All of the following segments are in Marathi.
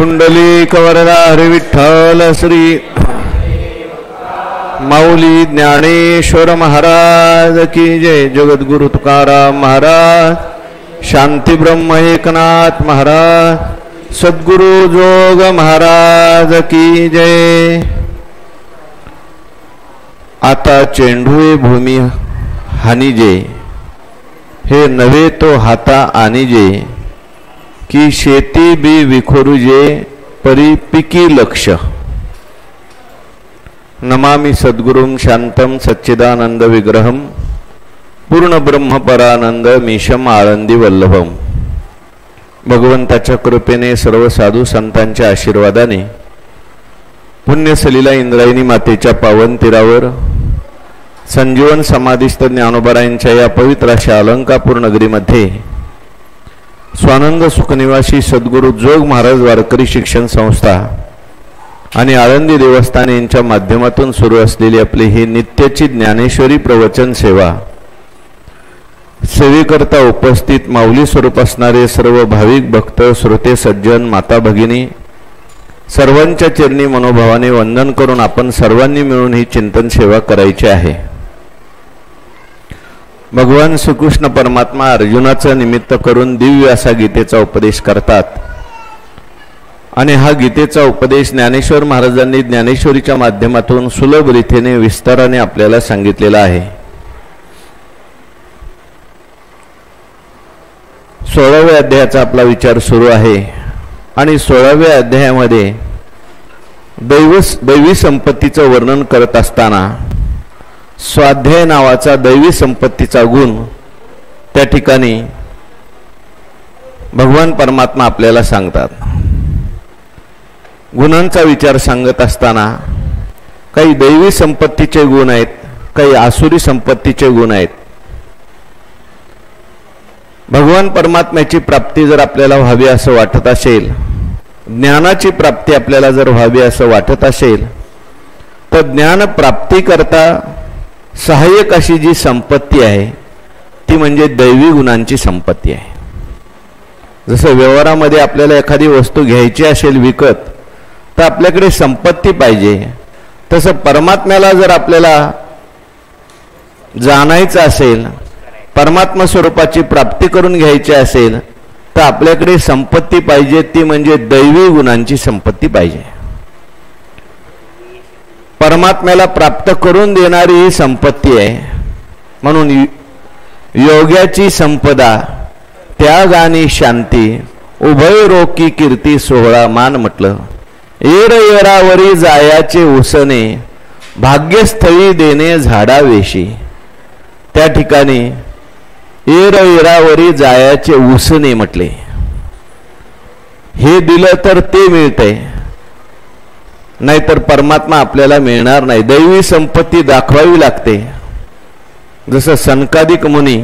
पुंडलिक वरदा हरी विठ्ठल श्री माऊली ज्ञानेश्वर महाराज की जय. जगद्गुरु तुकाराम महाराज, शांती ब्रह्म एकनाथ महाराज, सद्गुरु जोग महाराज की जय. आता चेंडू भूमी हानिजे, हे नव्हे तो हाता आणिजे, की शेती बी विखोरुजे परी पिकी लक्ष. नमामि सद्गुरुं शांतं सच्चिदानंद विग्रहं पूर्ण ब्रह्म परानंद मीशम आळंदी वल्लभम. भगवंताच्या कृपेने सर्व साधू संतांच्या आशीर्वादाने पुण्यसलीला इंद्रायणी मातेच्या पावन तीरावर संजीवन समाधिस्थ ज्ञानोबरायांच्या या पवित्र अशा अलंकापूर नगरीमध्ये स्वानंद सुखनिवासी सद्गुरु जोग महाराज वारकरी शिक्षण संस्था आणि आळंदी देवस्थान यांच्या माध्यमातून सुरू असलेली आपली ही नित्याची ज्ञानेश्वरी प्रवचन सेवा, सेवेकरता उपस्थित माऊली स्वरूप असणारे सर्व भाविक भक्त श्रोते सज्जन माता भगिनी सर्वांच्या चरणी मनोभावाने वंदन करून आपण सर्वांनी मिळून ही चिंतन सेवा करायची आहे. भगवान श्रीकृष्ण परमात्मा अर्जुनाचा निमित्त करून दिव्य असा गीतेचा उपदेश करतात आणि हा गीतेचा उपदेश ज्ञानेश्वर महाराजांनी ज्ञानेश्वरीच्या माध्यमातून सुलभ रीतीने विस्ताराने आपल्याला सांगितलेला आहे. 16व्या अध्यायाचा आपला विचार सुरू आहे आणि 16व्या अध्यायामध्ये दैवी संपत्तीचं वर्णन करत असताना स्वाध्याय नावाचा दैवी संपत्तीचा गुण त्या ठिकाणी भगवान परमात्मा आपल्याला सांगतात. गुणांचा विचार सांगत असताना काही दैवी संपत्तीचे गुण आहेत, काही आसुरी संपत्तीचे गुण आहेत. भगवान परमात्म्याची प्राप्ती जर आपल्याला व्हावी असं वाटत असेल, ज्ञानाची प्राप्ती आपल्याला जर व्हावी असं वाटत असेल, तर ज्ञान प्राप्ती करता सहाय्यक अशी जी संपत्ती आहे ती म्हणजे दैवी गुणांची संपत्ती आहे. जसं व्यवहारामध्ये आपल्याला एखादी वस्तू घ्यायची असेल विकत, तर आपल्याकडे संपत्ती पाहिजे, तसं परमात्म्याला जर आपल्याला जाणायचं असेल, परमात्मा स्वरूपाची प्राप्ती करून घ्यायची असेल, तर आपल्याकडे संपत्ती पाहिजे, ती म्हणजे दैवी गुणांची संपत्ती पाहिजे. परमात्म्याला प्राप्त करून देणारी ही संपत्ती आहे. म्हणून योग्याची संपदा त्याग आणि शांती उभय रोकी कीर्ती सोहळा मान म्हटलं. येर येरावरी जायाचे उसने भाग्यस्थळी देणे झाडावेशी. त्या ठिकाणी येर येरावरी जायाचे उसने म्हटले. हे दिलं तर ते मिळतंय, नाहीतर परमात्मा आपल्याला मिळणार नाही. दैवी संपत्ती दाखवावी लागते. जसं सनकादिक मुनी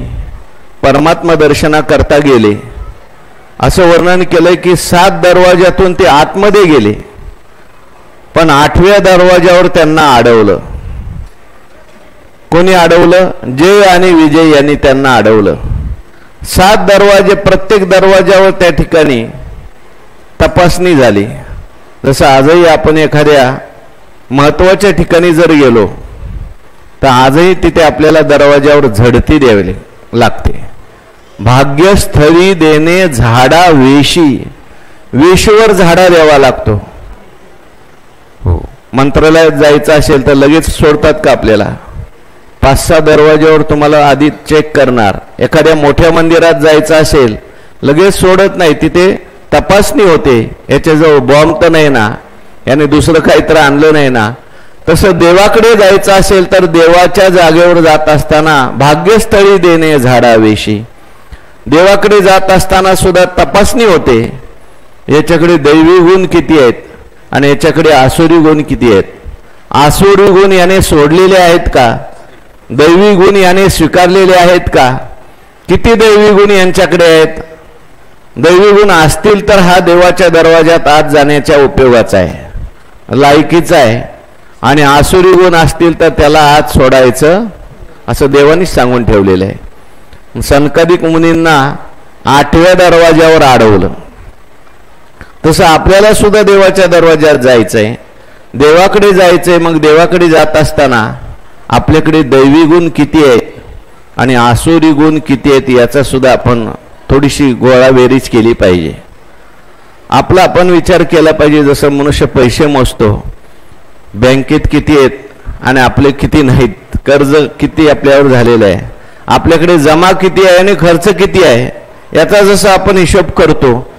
परमात्मा दर्शना करता गेले, असं वर्णन केलंय की 7 दरवाजातून ते आतमध्ये गेले, पण 8व्या दरवाजावर त्यांना अडवलं. कोणी अडवलं? जय आणि विजय यांनी त्यांना अडवलं. 7 दरवाजे, प्रत्येक दरवाजावर त्या ठिकाणी तपासणी झाली. जसं आजही आपण एखाद्या महत्वाच्या ठिकाणी जर गेलो, तर आजही तिथे आपल्याला दरवाजावर झडती द्यावी लागते. भाग्यस्थळी देणे झाडा वेशी. वेशीवर झाडा द्यावा लागतो. हो, मंत्रालयात जायचं असेल तर लगेच सोडतात का आपल्याला? 5-6 दरवाजावर तुम्हाला आधी चेक करणार. एखाद्या मोठ्या मंदिरात जायचं असेल लगेच सोडत नाही, तिथे तपासणी होते. याच्याजवळ बॉम्ब तर नाही ना, याने दुसरं काहीतरी आणलं नाही ना. तसं देवाकडे जायचं असेल तर देवाच्या जागेवर जात असताना भाग्यस्थळी देणे झाडावेशी. देवाकडे जात असताना सुद्धा तपासणी होते. याच्याकडे दैवी गुण किती आहेत आणि याच्याकडे आसुरी गुण किती आहेत. आसुरी गुण याने सोडलेले आहेत का? दैवी गुण याने स्वीकारलेले आहेत का? किती दैवी गुण यांच्याकडे आहेत? दैवी गुण असतील तर हा देवाच्या दरवाजात आत जाण्याच्या उपयोगाचा आहे, लायकीचा आहे. आणि आसुरी गुण असतील तर त्याला आत सोडायचं असं देवानीच सांगून ठेवलेलं आहे. सनकादिक मुनींना 8व्या दरवाजावर अडवलं. तसं आपल्याला सुद्धा देवाच्या दरवाज्यात जायचंय, देवाकडे जायचंय. मग देवाकडे जात असताना आपल्याकडे दैवी गुण किती आहेत आणि आसुरी गुण किती आहेत याचा सुद्धा आपण थोडीशी गोळाबेरीज केली पाहिजे. आपला आपण विचार केला पाहिजे. जसं मनुष्य पैसे मोजतो, बँकेत किती आहेत आणि आपले किती नाहीत, कर्ज किती आपल्यावर झालेलं आहे, आपल्याकडे जमा किती आहे आणि खर्च किती आहे, याचा जसं आपण हिशोब करतो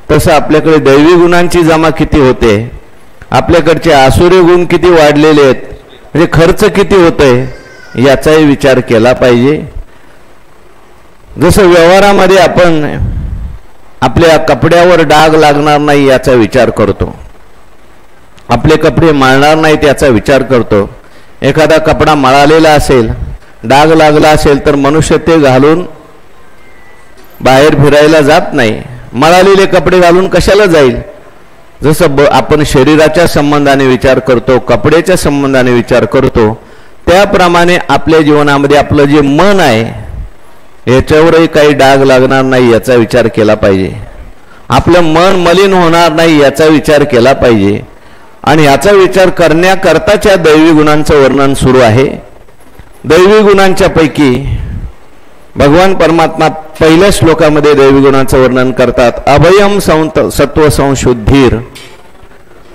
तसं आपल्याकडे दैवी गुणांची जमा किती होते, आपल्याकडचे आसुरी गुण किती वाढलेले आहेत, म्हणजे खर्च किती होतोय याचाही विचार केला पाहिजे. जसं व्यवहारामध्ये आपण आपल्या कपड्यावर डाग लागणार नाही याचा विचार करतो, आपले कपडे मळणार नाहीत याचा विचार करतो. एखादा कपडा मळालेला असेल, डाग लागला असेल तर मनुष्य ते घालून बाहेर फिरायला जात नाही. मळालेले कपडे घालून कशाला जाईल. जसं आपण शरीराच्या संबंधाने विचार करतो, कपड्याच्या संबंधाने विचार करतो, त्याप्रमाणे आपल्या जीवनामध्ये आपलं जे मन आहे याच्यावरही काही डाग लागणार नाही याचा विचार केला पाहिजे. आपलं मन मलिन होणार नाही याचा विचार केला पाहिजे. आणि याचा विचार करण्याकरताच्या दैवी गुणांचं वर्णन सुरू आहे. दैवी गुणांच्या पैकी भगवान परमात्मा पहिल्या श्लोकामध्ये दैवी गुणांचं वर्णन करतात. अभयम सत्व संशुद्धीर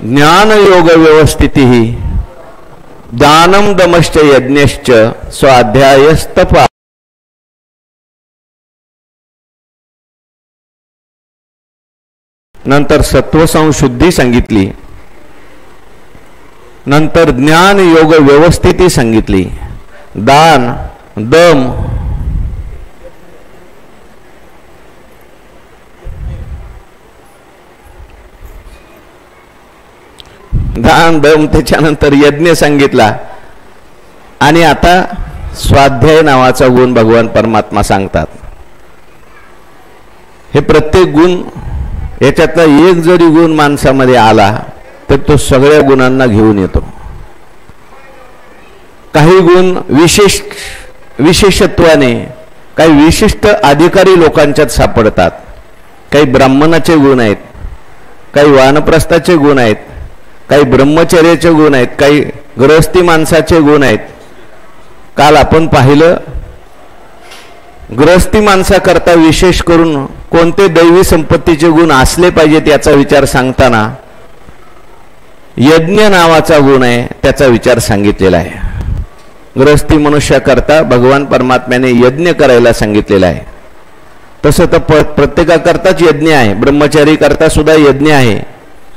ज्ञान योग व्यवस्थिती दानम दमश्च यज्ञश्च स्वाध्यायस्तप. नंतर सत्व संशुद्धी सांगितली, नंतर ज्ञान योग व्यवस्थिती सांगितली, दान दम दान दम त्याच्यानंतर यज्ञ सांगितला. आणि आता स्वाध्याय नावाचा गुण भगवान परमात्मा सांगतात. हे प्रत्येक गुण याच्यातला एक जरी गुण माणसामध्ये आला तर तो सगळ्या गुणांना घेऊन येतो. काही गुण विशेषत्वाने काही विशिष्ट अधिकारी लोकांच्यात सापडतात. काही ब्राह्मणाचे गुण आहेत, काही वानप्रस्थाचे गुण आहेत, काही ब्रह्मचर्याचे गुण आहेत, काही गृहस्थी माणसाचे गुण आहेत. काल आपण पाहिलं गृहस्थी माणसाकरता विशेष करून कोणते दैवी संपत्तीचे गुण असले पाहिजेत याचा विचार सांगताना यज्ञ नावाचा गुण आहे त्याचा विचार सांगितलेला आहे. गृहस्थी मनुष्याकरता भगवान परमात्म्याने यज्ञ करायला सांगितलेला आहे. तसं तर प्रत्येकाकरताच यज्ञ आहे, ब्रह्मचारी करता सुद्धा यज्ञ आहे,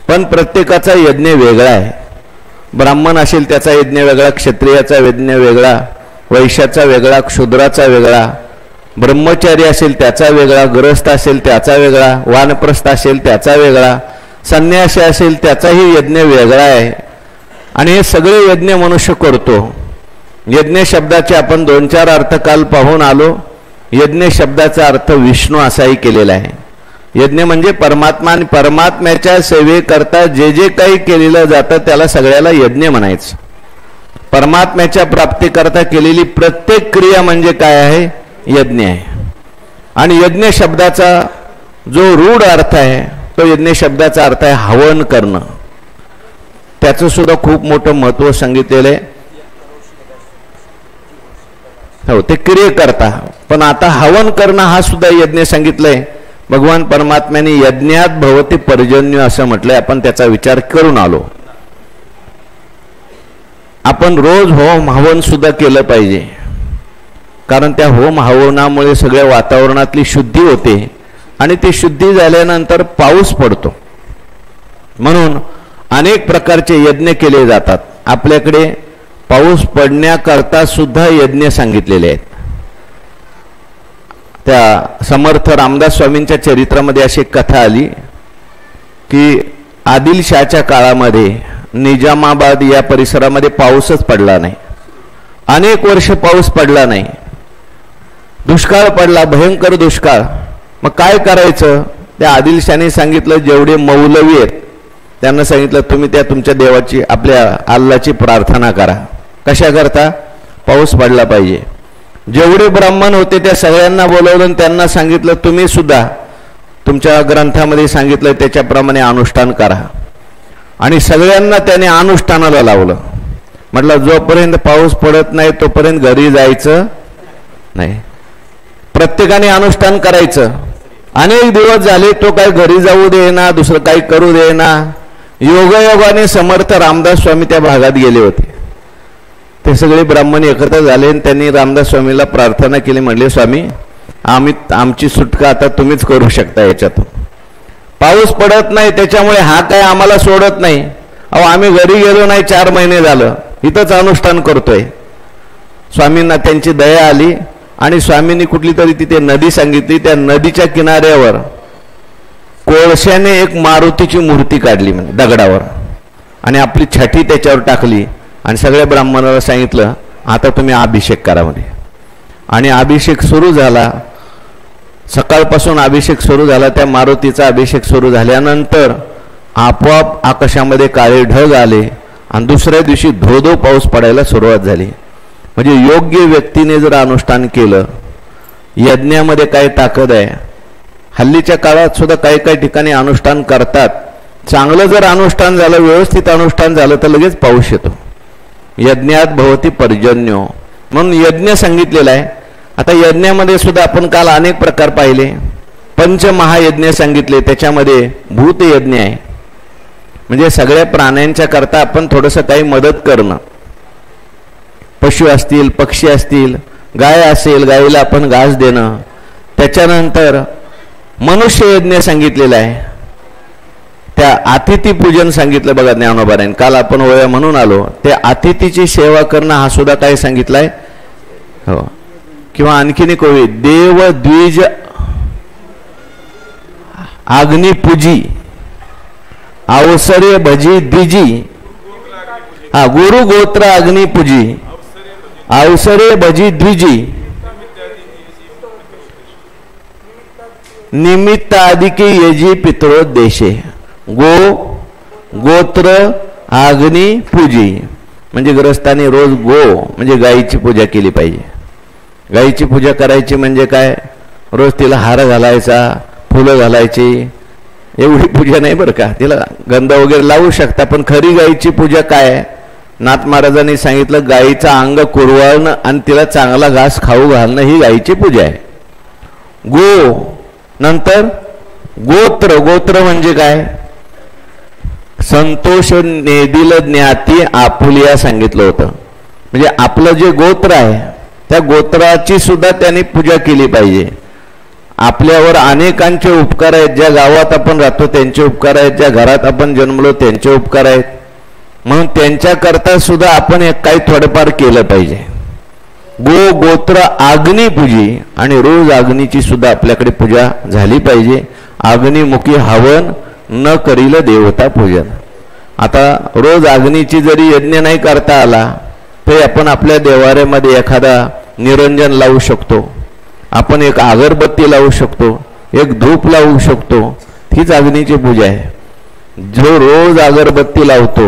पण प्रत्येकाचा यज्ञ वेगळा आहे. ब्राह्मण असेल त्याचा यज्ञ वेगळा, क्षत्रियाचा यज्ञ वेगळा, वैश्याचा वेगळा, क्षुद्राचा वेगळा, ब्रह्मचारी असेल त्याचा वेगळा, गृहस्थ असेल त्याचा वेगळा, वानप्रस्थ असेल त्याचा वेगळा, संन्यासी असेल त्याचाही यज्ञ वेगळा आहे. आणि हे सगळे यज्ञ मनुष्य करतो. यज्ञ शब्दाचे आपण 2-4 अर्थ काल पाहून आलो. यज्ञ शब्दाचा अर्थ विष्णू असाही केलेला आहे. यज्ञ म्हणजे परमात्मा आणि परमात्म्याच्या सेवेकरता जे जे काही केलेलं जातं त्याला सगळ्याला यज्ञ म्हणायचं. परमात्म्याच्या प्राप्तीकरता केलेली प्रत्येक क्रिया म्हणजे काय आहे, यज्ञ आहे. आणि यज्ञ शब्दाचा जो रूढ अर्थ आहे तो यज्ञ शब्दाचा अर्थ आहे हवन करणं. त्याचं सुद्धा खूप मोठं महत्त्व सांगितलेलं आहे. हो, ते क्रिये करता, पण आता हवन करणं हा सुद्धा यज्ञ सांगितलंय. भगवान परमात्म्याने यज्ञात भवती पर्जन्य असं म्हटलंय. आपण त्याचा विचार करून आलो. आपण रोज होम हवन सुद्धा केलं पाहिजे, कारण त्या होम हवनामुळे सगळ्या वातावरणातली शुद्धी होते आणि ती शुद्धी झाल्यानंतर पाऊस पडतो. म्हणून अनेक प्रकारचे यज्ञ केले जातात. आपल्याकडे पाऊस पडण्याकरता सुद्धा यज्ञ सांगितलेले आहेत. त्या समर्थ रामदास स्वामींच्या चरित्रामध्ये अशी कथा आली की आदिलशाहच्या काळामध्ये निजामाबाद या परिसरामध्ये पाऊसच पडला नाही. अनेक वर्ष पाऊस पडला नाही. दुष्काळ पडला, भयंकर दुष्काळ. मग काय करायचं, त्या आदिलशाहने सांगितलं जेवढे मौलवी आहेत त्यांना सांगितलं तुम्ही त्या तुमच्या देवाची आपल्या अल्लाची प्रार्थना करा. कशा करता, पाऊस पडला पाहिजे. जेवढे ब्राह्मण होते त्या सगळ्यांना बोलवलं, त्यांना सांगितलं तुम्ही सुद्धा तुमच्या ग्रंथामध्ये सांगितलं त्याच्याप्रमाणे अनुष्ठान करा. आणि सगळ्यांना त्याने अनुष्ठानाला लावलं. म्हटलं जोपर्यंत पाऊस पडत नाही तोपर्यंत घरी जायचं नाही, प्रत्येकाने अनुष्ठान करायचं. अनेक दिवस झाले तो काही घरी जाऊ देना, दुसरं काही करू देना. योगायोगाने समर्थ रामदास स्वामी त्या भागात गेले होते. ते सगळे ब्राह्मण एकत्र झाले आणि त्यांनी रामदास स्वामीला प्रार्थना केली. म्हणले स्वामी आमची सुटका आता तुम्हीच करू शकता. याच्यातून पाऊस पडत नाही त्याच्यामुळे हा काय आम्हाला सोडत नाही. अहो आम्ही घरी गेलो नाही 4 महिने झालं, इथंच अनुष्ठान करतोय. स्वामींना त्यांची दया आली आणि स्वामींनी कुठली तरी तिथे नदी सांगितली. त्या नदीच्या किनाऱ्यावर कोळशाने एक मारुतीची मूर्ती काढली म्हणजे दगडावर, आणि आपली छाती त्याच्यावर टाकली आणि सगळ्या ब्राह्मणाला सांगितलं आता तुम्ही अभिषेक करा म्हणे. आणि अभिषेक सुरू झाला. सकाळपासून अभिषेक सुरू झाला. त्या मारुतीचा अभिषेक सुरू झाल्यानंतर आपोआप आकाशामध्ये काळे ढग आले आणि दुसऱ्या दिवशी धो पाऊस पडायला सुरुवात झाली. म्हणजे योग्य व्यक्तीने जर अनुष्ठान केलं, यज्ञामध्ये काय ताकद आहे. हल्लीच्या काळात सुद्धा काही ठिकाणी अनुष्ठान करतात. चांगलं जर अनुष्ठान झालं, व्यवस्थित अनुष्ठान झालं तर लगेच पाऊस येतो. यज्ञात भवती पर्जन्यो म्हणून यज्ञ सांगितलेला आहे. आता यज्ञामध्ये सुद्धा आपण काल अनेक प्रकार पाहिले. पंचमहायज्ञ सांगितले, त्याच्यामध्ये भूतयज्ञ आहे. म्हणजे सगळ्या प्राण्यांच्या करता आपण थोडंसं काही मदत करणं. पशु असतील, पक्षी असतील, गाय असेल गायीला आपण घास देणं. त्याच्यानंतर मनुष्य यज्ञ सांगितलेला आहे. त्या अतिथी पूजन सांगितलं बघा ज्ञानोबारायन. काल आपण वया म्हणून आलो. त्या अतिथीची सेवा करणं हा सुद्धा काय सांगितलंय. हो, किंवा आणखीन एक होईल देव द्विज अग्निपूजी अवसरे भजी द्विजी. हा, गुरु गोत्र अग्निपूजी अवसरे भजी द्विजी निमित्त आदिके यजी पितरोद्देशे. गोत्र अग्नी पूजी म्हणजे ग्रस्ताने रोज म्हणजे गायीची पूजा केली पाहिजे. गायीची पूजा करायची म्हणजे काय, रोज तिला हार घालायचा, फुलं घालायची, एवढी पूजा नाही बरं का. तिला गंध वगैरे लावू शकता, पण खरी गायीची पूजा काय. नाथ महाराजांनी सांगितलं गायीचं अंग कुरवाळणं आणि तिला चांगला घास खाऊ घालणं ही गायीची पूजा आहे. नंतर गोत्र म्हणजे काय, संतोष नेदिल ज्ञाती आपुलिया सांगितलं होतं. म्हणजे आपलं जे गोत्र आहे त्या गोत्राची सुद्धा त्यांनी पूजा केली पाहिजे. आपल्यावर अनेकांचे उपकार आहेत. ज्या गावात आपण राहतो त्यांचे उपकार आहेत, ज्या घरात आपण जन्मलो त्यांचे उपकार आहेत. म्हणून त्यांच्याकरता सुद्धा आपण काही थोडंफार केलं पाहिजे. गोत्र अग्निपूजी आणि रोज अग्नीची सुद्धा आपल्याकडे पूजा झाली पाहिजे. अग्निमुखी हवन न करील देवता पूजन. आता रोज अग्नीची जरी यज्ञ नाही करता आला तरी आपण आपल्या देवाऱ्यामध्ये एखादा निरंजन लावू शकतो, आपण एक अगरबत्ती लावू शकतो, एक धूप लावू शकतो. हीच अग्नीची पूजा आहे. जो रोज अगरबत्ती लावतो,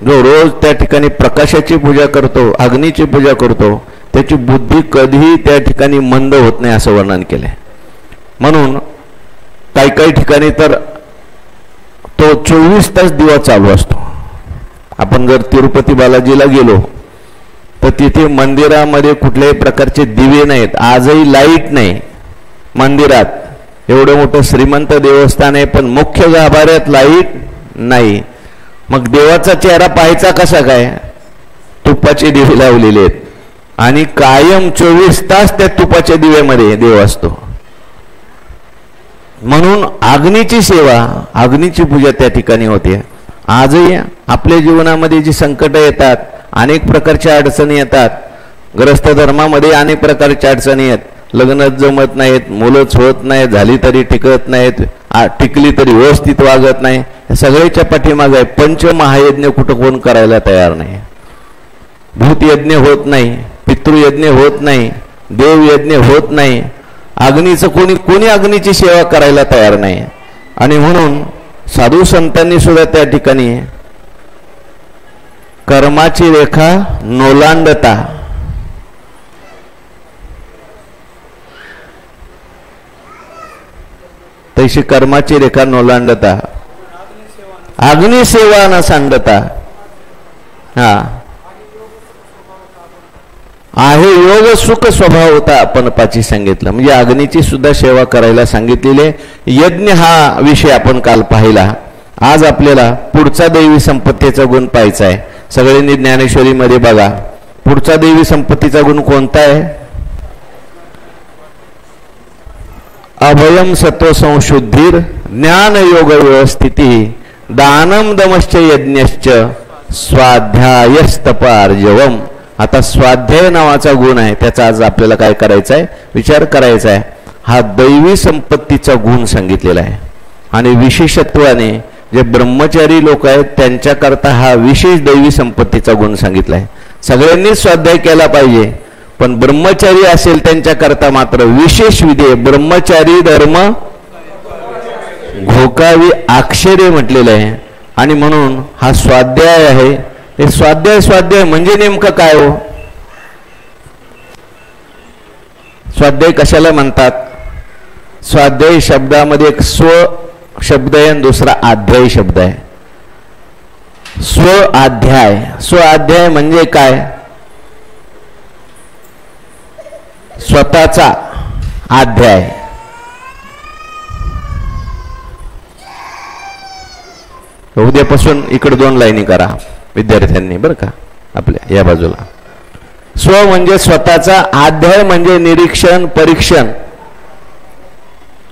जो रोज त्या ठिकाणी प्रकाशाची पूजा करतो, अग्नीची पूजा करतो, त्याची बुद्धी कधीही त्या ठिकाणी मंद होत नाही असं वर्णन केलंय. म्हणून काही ठिकाणी तर तो 24 तास दिवा चालू असतो. आपण जर तिरुपती बालाजीला गेलो तर तिथे मंदिरामध्ये कुठल्याही प्रकारचे दिवे नाहीत. आजही लाईट नाही मंदिरात. एवढं मोठं श्रीमंत देवस्थान आहे पण मुख्य गाभाऱ्यात लाईट नाही. मग देवाचा चेहरा पाहायचा कसा काय. तुपाचे दिवे लावलेले आहेत आणि कायम 24 तास त्या तुपाच्या दिव्यामध्ये देव असतो. म्हणून अग्नीची सेवा, अग्नीची पूजा त्या ठिकाणी होते. आजही आपल्या जीवनामध्ये जी संकट येतात, अनेक प्रकारच्या अडचणी येतात. ग्रस्त धर्मामध्ये अनेक प्रकारच्या अडचणी आहेत. लग्नच जमत नाहीत, मुलंच होत नाहीत, झाली तरी टिकत नाहीत, टिकली तरी व्यवस्थित वागत नाही. सगळ्याच्या पाठीमागे आहे पंचमहायज्ञ. कुठं कोण करायला तयार नाही. भूतयज्ञ होत नाही, पितृयज्ञ होत नाही, देवयज्ञ होत नाही. अग्नीचं कोणी अग्नीची सेवा करायला तयार नाही. आणि म्हणून साधू संतांनी सुद्धा त्या ठिकाणी कर्माची रेखा नोलांडता तैशी कर्माची रेखा नोलांडता अग्निसेवा न सांडता हा आहे योग सुख स्वभाव होता आपण पाची सांगितलं. म्हणजे अग्नीची सुद्धा सेवा करायला सांगितलेले. यज्ञ हा विषय आपण काल पाहिला. आज आपल्याला पुढचा दैवी संपत्तीचा गुण पाहायचा आहे. सगळ्यांनी ज्ञानेश्वरीमध्ये बघा पुढचा दैवी संपत्तीचा गुण कोणता आहे. अभयम सत्व संशुद्धीर ज्ञान योग व्यवस्थिती दानम दमश्च यज्ञश्च स्वाध्यायस्तप आर्जवम. आता स्वाध्याय नावाचा गुण आहे त्याचा आज आपल्याला काय करायचा आहे विचार करायचा आहे. हा दैवी संपत्तीचा गुण सांगितलेला आहे आणि विशेषत्वाने जे ब्रह्मचारी लोक आहेत त्यांच्याकरता हा विशेष दैवी संपत्तीचा गुण सांगितला आहे. सगळ्यांनीच स्वाध्याय केला पाहिजे पण ब्रह्मचारी असेल त्यांच्याकरता मात्र विशेष विधी ब्रह्मचारी धर्म घोकावी अक्षरे म्हटलेलं आहे. आणि म्हणून हा स्वाध्याय आहे. हे स्वाध्याय म्हणजे नेमकं काय हो. स्वाध्याय कशाला म्हणतात. स्वाध्याय शब्दामध्ये एक स्व शब्द आहे आणि दुसरा अध्याय शब्द आहे. स्वाध्याय म्हणजे काय स्वतःचा अध्याय. उद्यापासून इकडे 2 लाईनी करा विद्यार्थ्यांनी बरं का आपल्या या बाजूला. स्व म्हणजे स्वतःचा अध्याय म्हणजे निरीक्षण परीक्षण.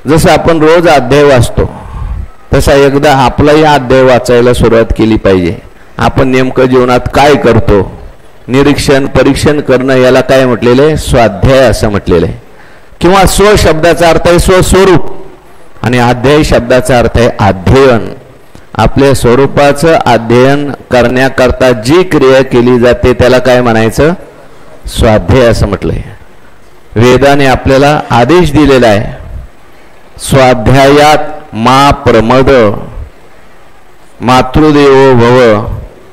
जसं आपण रोज अध्याय वाचतो तसा एकदा आपलाही अध्याय वाचायला सुरुवात केली पाहिजे. आपण नेमकं जीवनात काय करतो निरीक्षण परीक्षण करणं याला काय म्हटलेलं आहे स्वाध्याय असं म्हटलेलं आहे. किंवा स्व शब्दाचा अर्थ आहे स्वस्वरूप आणि अध्याय शब्दाचा अर्थ आहे अध्ययन. आपल्या स्वरूपाचं अध्ययन करण्याकरता जी क्रिया केली जाते त्याला काय म्हणायचं स्वाध्याय असं म्हटलंय. वेदाने आपल्याला आदेश दिलेला आहे स्वाध्यायात मा प्रमद मातृदेवो भव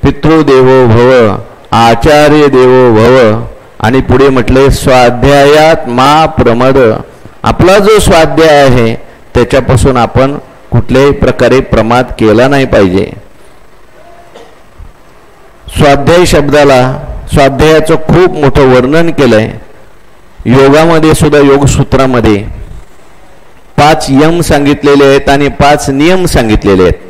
पितृदेवो भव आचार्य देवो भव. आणि पुढे म्हटले स्वाध्यायात मा प्रमद. आपला जो स्वाध्याय आहे त्याच्यापासून आपण कुठल्याही प्रकारे प्रमाद केला नाही पाहिजे. स्वाध्याय शब्दाला स्वाध्यायाचं खूप मोठं वर्णन केलंय. योगामध्ये सुद्धा योगसूत्रामध्ये 5 यम सांगितलेले आहेत आणि 5 नियम सांगितलेले आहेत.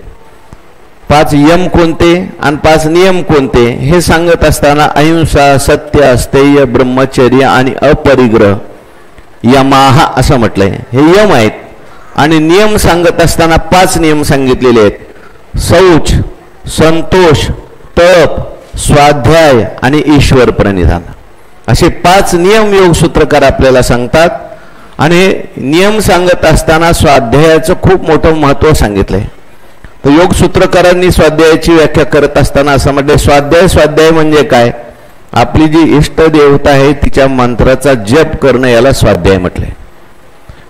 5 यम कोणते आणि 5 नियम कोणते हे सांगत असताना अहिंसा सत्य अस्थेय ब्रह्मचर्य आणि अपरिग्रह यमाहा असं म्हटलंय. हे यम आहेत. आणि नियम सांगत असताना 5 नियम सांगितलेले आहेत. शौच संतोष तप स्वाध्याय आणि ईश्वर प्रणिधान असे 5 नियम योगसूत्रकार आपल्याला सांगतात. आणि नियम सांगत असताना स्वाध्यायाचं खूप मोठं महत्त्व सांगितलंय. तर योगसूत्रकारांनी स्वाध्यायाची व्याख्या करत असताना असं म्हटलं स्वाध्याय म्हणजे काय आपली जी इष्ट देवता आहे तिच्या मंत्राचा जप करणं याला स्वाध्याय म्हटलंय.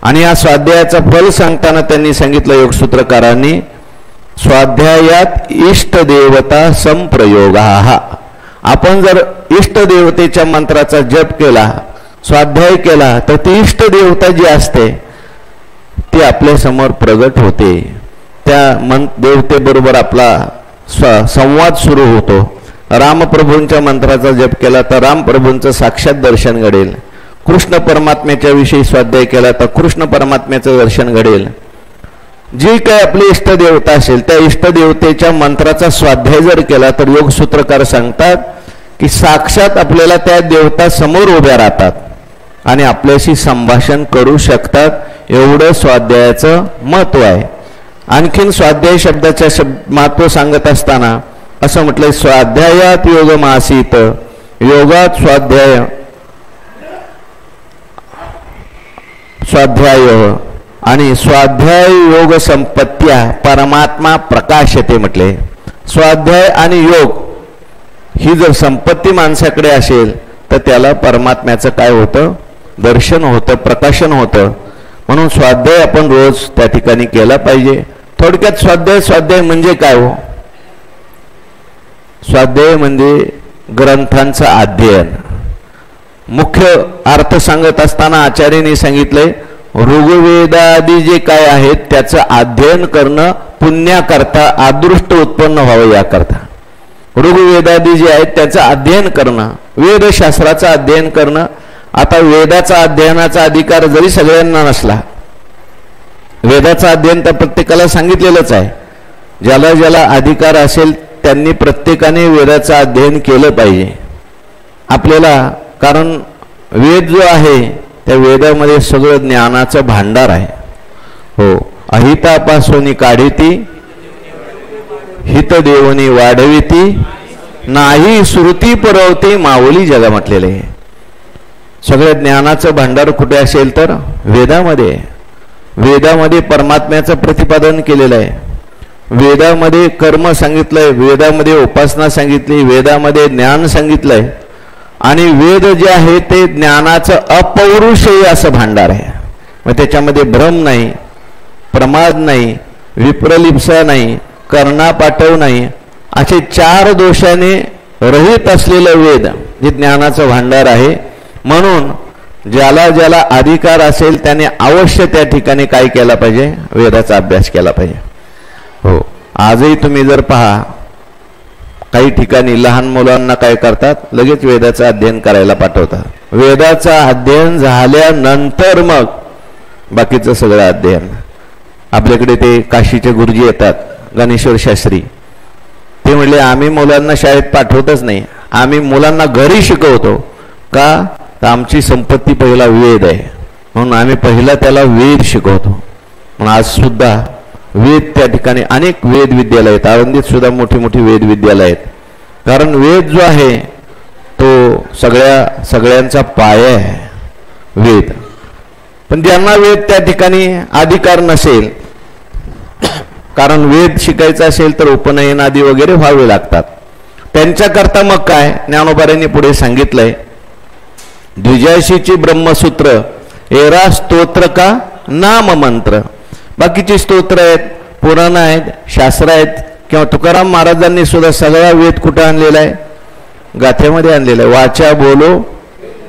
आणि या स्वाध्यायाचं फल सांगताना त्यांनी सांगितलं योगसूत्रकारांनी स्वाध्यायात इष्ट देवता संप्रयोगा. आपण जर इष्ट देवतेच्या मंत्राचा जप केला स्वाध्याय केला तर ती इष्ट देवता जी असते ती आपल्या समोर प्रगट होते. त्या देवतेबरोबर आपला संवाद सुरू होतो. रामप्रभूंच्या मंत्राचा जप केला तर रामप्रभूंचं साक्षात दर्शन घडेल. कृष्ण परमात्म्याच्या विषयी स्वाध्याय केला तर कृष्ण परमात्म्याचं दर्शन घडेल. जी काय आपली इष्ट देवता असेल त्या इष्ट देवतेच्या मंत्राचा स्वाध्याय जर केला तर योगसूत्रकार सांगतात की साक्षात आपल्याला त्या देवता समोर उभ्या राहतात आणि आपल्याशी संभाषण करू शकतात. एवढं स्वाध्यायाचं महत्व आहे. आणखीन स्वाध्याय शब्दाच्या महत्व सांगत असताना असं म्हटलंय स्वाध्यायात योगमासीत योगात स्वाध्याय आणि स्वाध्याय योग संपत्त्या परमात्मा प्रकाशते म्हटले. स्वाध्याय आणि योग ही जर संपत्ती माणसाकडे असेल तर त्याला परमात्म्याचं काय होतं दर्शन होतं प्रकाशन होतं. म्हणून स्वाध्याय आपण रोज त्या ठिकाणी केला पाहिजे. थोडक्यात स्वाध्याय म्हणजे काय हो. स्वाध्याय म्हणजे ग्रंथांचं अध्ययन. मुख्य अर्थ सांगत असताना आचार्यांनी सांगितलंय ऋग्वेदादी जे काय आहेत त्याचं अध्ययन करणं पुण्याकरता, अदृष्ट उत्पन्न व्हावं याकरता. ऋग्वेदादी जे आहेत त्याचं अध्ययन करणं, वेदशास्त्राचं अध्ययन करणं. आता वेदाचा अध्ययनाचा अधिकार जरी सगळ्यांना नसला, वेदाचा अध्ययन तर प्रत्येकाला सांगितलेलंच आहे. ज्याला ज्याला अधिकार असेल त्यांनी प्रत्येकाने वेदाचं अध्ययन केलं पाहिजे आपल्याला. कारण वेद जो आहे त्या वेदामध्ये सगळं ज्ञानाचं भांडार आहे. हो, अहितापासून काढिती, हित देवनी वाढविती, नाही श्रुती पुरवते माऊली जगा म्हटलेले आहे. सगळ्या ज्ञानाचं भांडार कुठे असेल तर वेदामध्ये. वेदामध्ये परमात्म्याचं प्रतिपादन केलेलं आहे, वेदामध्ये कर्म सांगितलंय, वेदामध्ये उपासना सांगितली, वेदामध्ये ज्ञान सांगितलंय. आणि वेद जे आहे ते ज्ञानाचं अपौरुषेय असं भांडार आहे. मग त्याच्यामध्ये भ्रम नाही, प्रमाद नाही, विप्रलिप्सा नाही, कर्णापाठव नाही, असे 4 दोषाने रहित असलेलं वेद जे ज्ञानाचं भांडार आहे. म्हणून ज्याला ज्याला अधिकार असेल त्याने अवश्य त्या ठिकाणी काय केला पाहिजे, वेदाचा अभ्यास केला पाहिजे. हो, आजही तुम्ही जर पहा काही ठिकाणी लहान मुलांना काय करतात, लगेच वेदाचं अध्ययन करायला पाठवतात. वेदाचं अध्ययन झाल्यानंतर मग बाकीचं सगळं अध्ययन. आपल्याकडे ते काशीचे गुरुजी येतात, गणेश्वर शास्त्री, ते म्हणले आम्ही मुलांना शाळेत पाठवतच नाही, आम्ही मुलांना घरी शिकवतो. का तर आमची संपत्ती पहिला वेद आहे, म्हणून आम्ही पहिला त्याला वेद शिकवतो. म्हणून आज सुद्धा वेद त्या ठिकाणी अनेक वेद विद्यालय आहेत, आळंदीत सुद्धा मोठी मोठी वेद विद्यालय आहेत. कारण वेद जो आहे तो सगळ्यांचा पाया आहे वेद. पण ज्यांना वेद त्या ठिकाणी अधिकार नसेल, कारण वेद शिकायचा असेल तर उपनयन आदी वगैरे व्हावे लागतात, त्यांच्याकरता मग काय ज्ञानोबांनी पुढे सांगितलंय, द्विजाशीची ब्रह्मसूत्र, एरा स्तोत्र का नाम मंत्र. बाकीची स्तोत्र आहेत, पुराण आहेत, शास्त्र आहेत. किंवा तुकाराम महाराजांनी सुद्धा सगळा वेद कुठं आणलेला आहे, गाथेमध्ये आणलेला आहे. वाचा बोलो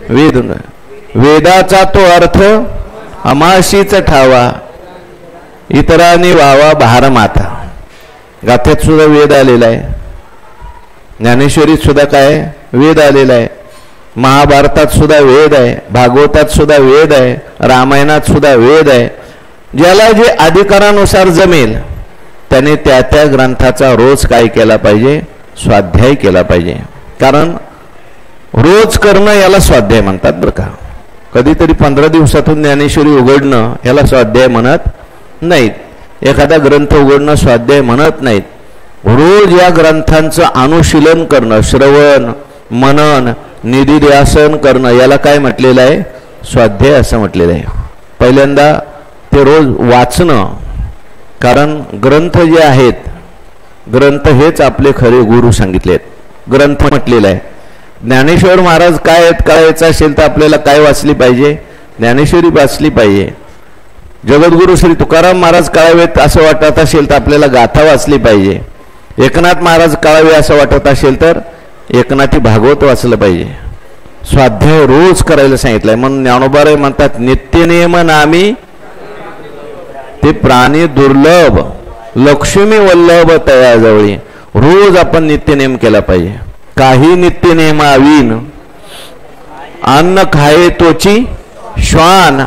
वेद, वेदाचा तो अर्थ अमाशीच ठावा, इतरांनी वावा भार माता. गाथेत सुद्धा वेद आलेला आहे, ज्ञानेश्वरीत सुद्धा काय वेद आलेला आहे, महाभारतात सुद्धा वेद आहे, भागवतात सुद्धा वेद आहे, रामायणात सुद्धा वेद आहे. ज्याला जे अधिकारानुसार जमेल त्याने त्या त्या ग्रंथाचा रोज काय केला पाहिजे, स्वाध्याय केला पाहिजे. कारण रोज करणं याला स्वाध्याय म्हणतात बरं का. कधीतरी 15 दिवसातून ज्ञानेश्वरी उघडणं याला स्वाध्याय म्हणत नाहीत, एखादा ग्रंथ उघडणं स्वाध्याय म्हणत नाहीत. रोज या ग्रंथांचं अनुशीलन करणं, श्रवण मनन निधिध्यासन करणं याला काय म्हटलेलं आहे, स्वाध्याय असं म्हटलेलं आहे. पहिल्यांदा ते रोज वाचणं, कारण ग्रंथ जे आहेत, ग्रंथ हेच आपले खरे गुरु सांगितलेत. ग्रंथ म्हटलेला आहे. ज्ञानेश्वर महाराज काय आहेत कळायचं असेल तर आपल्याला काय वाचली पाहिजे, ज्ञानेश्वरी वाचली पाहिजे. जगद्गुरु श्री तुकाराम महाराज कळावेत असं वाटत असेल तर आपल्याला गाथा वाचली पाहिजे. एकनाथ महाराज कळावे असं वाटत असेल तर एकनाथी भागवत वाचलं पाहिजे. स्वाध्याय रोज करायला सांगितलंय. म्हणून ज्ञानोबा म्हणतात नित्यनेम नामी ते प्राणी दुर्लभ, लक्ष्मी वल्लभ तयाजवळी. रोज आपण नित्यनेम केला पाहिजे. काही नित्यनेमावीन अन्न खाये तोची श्वान,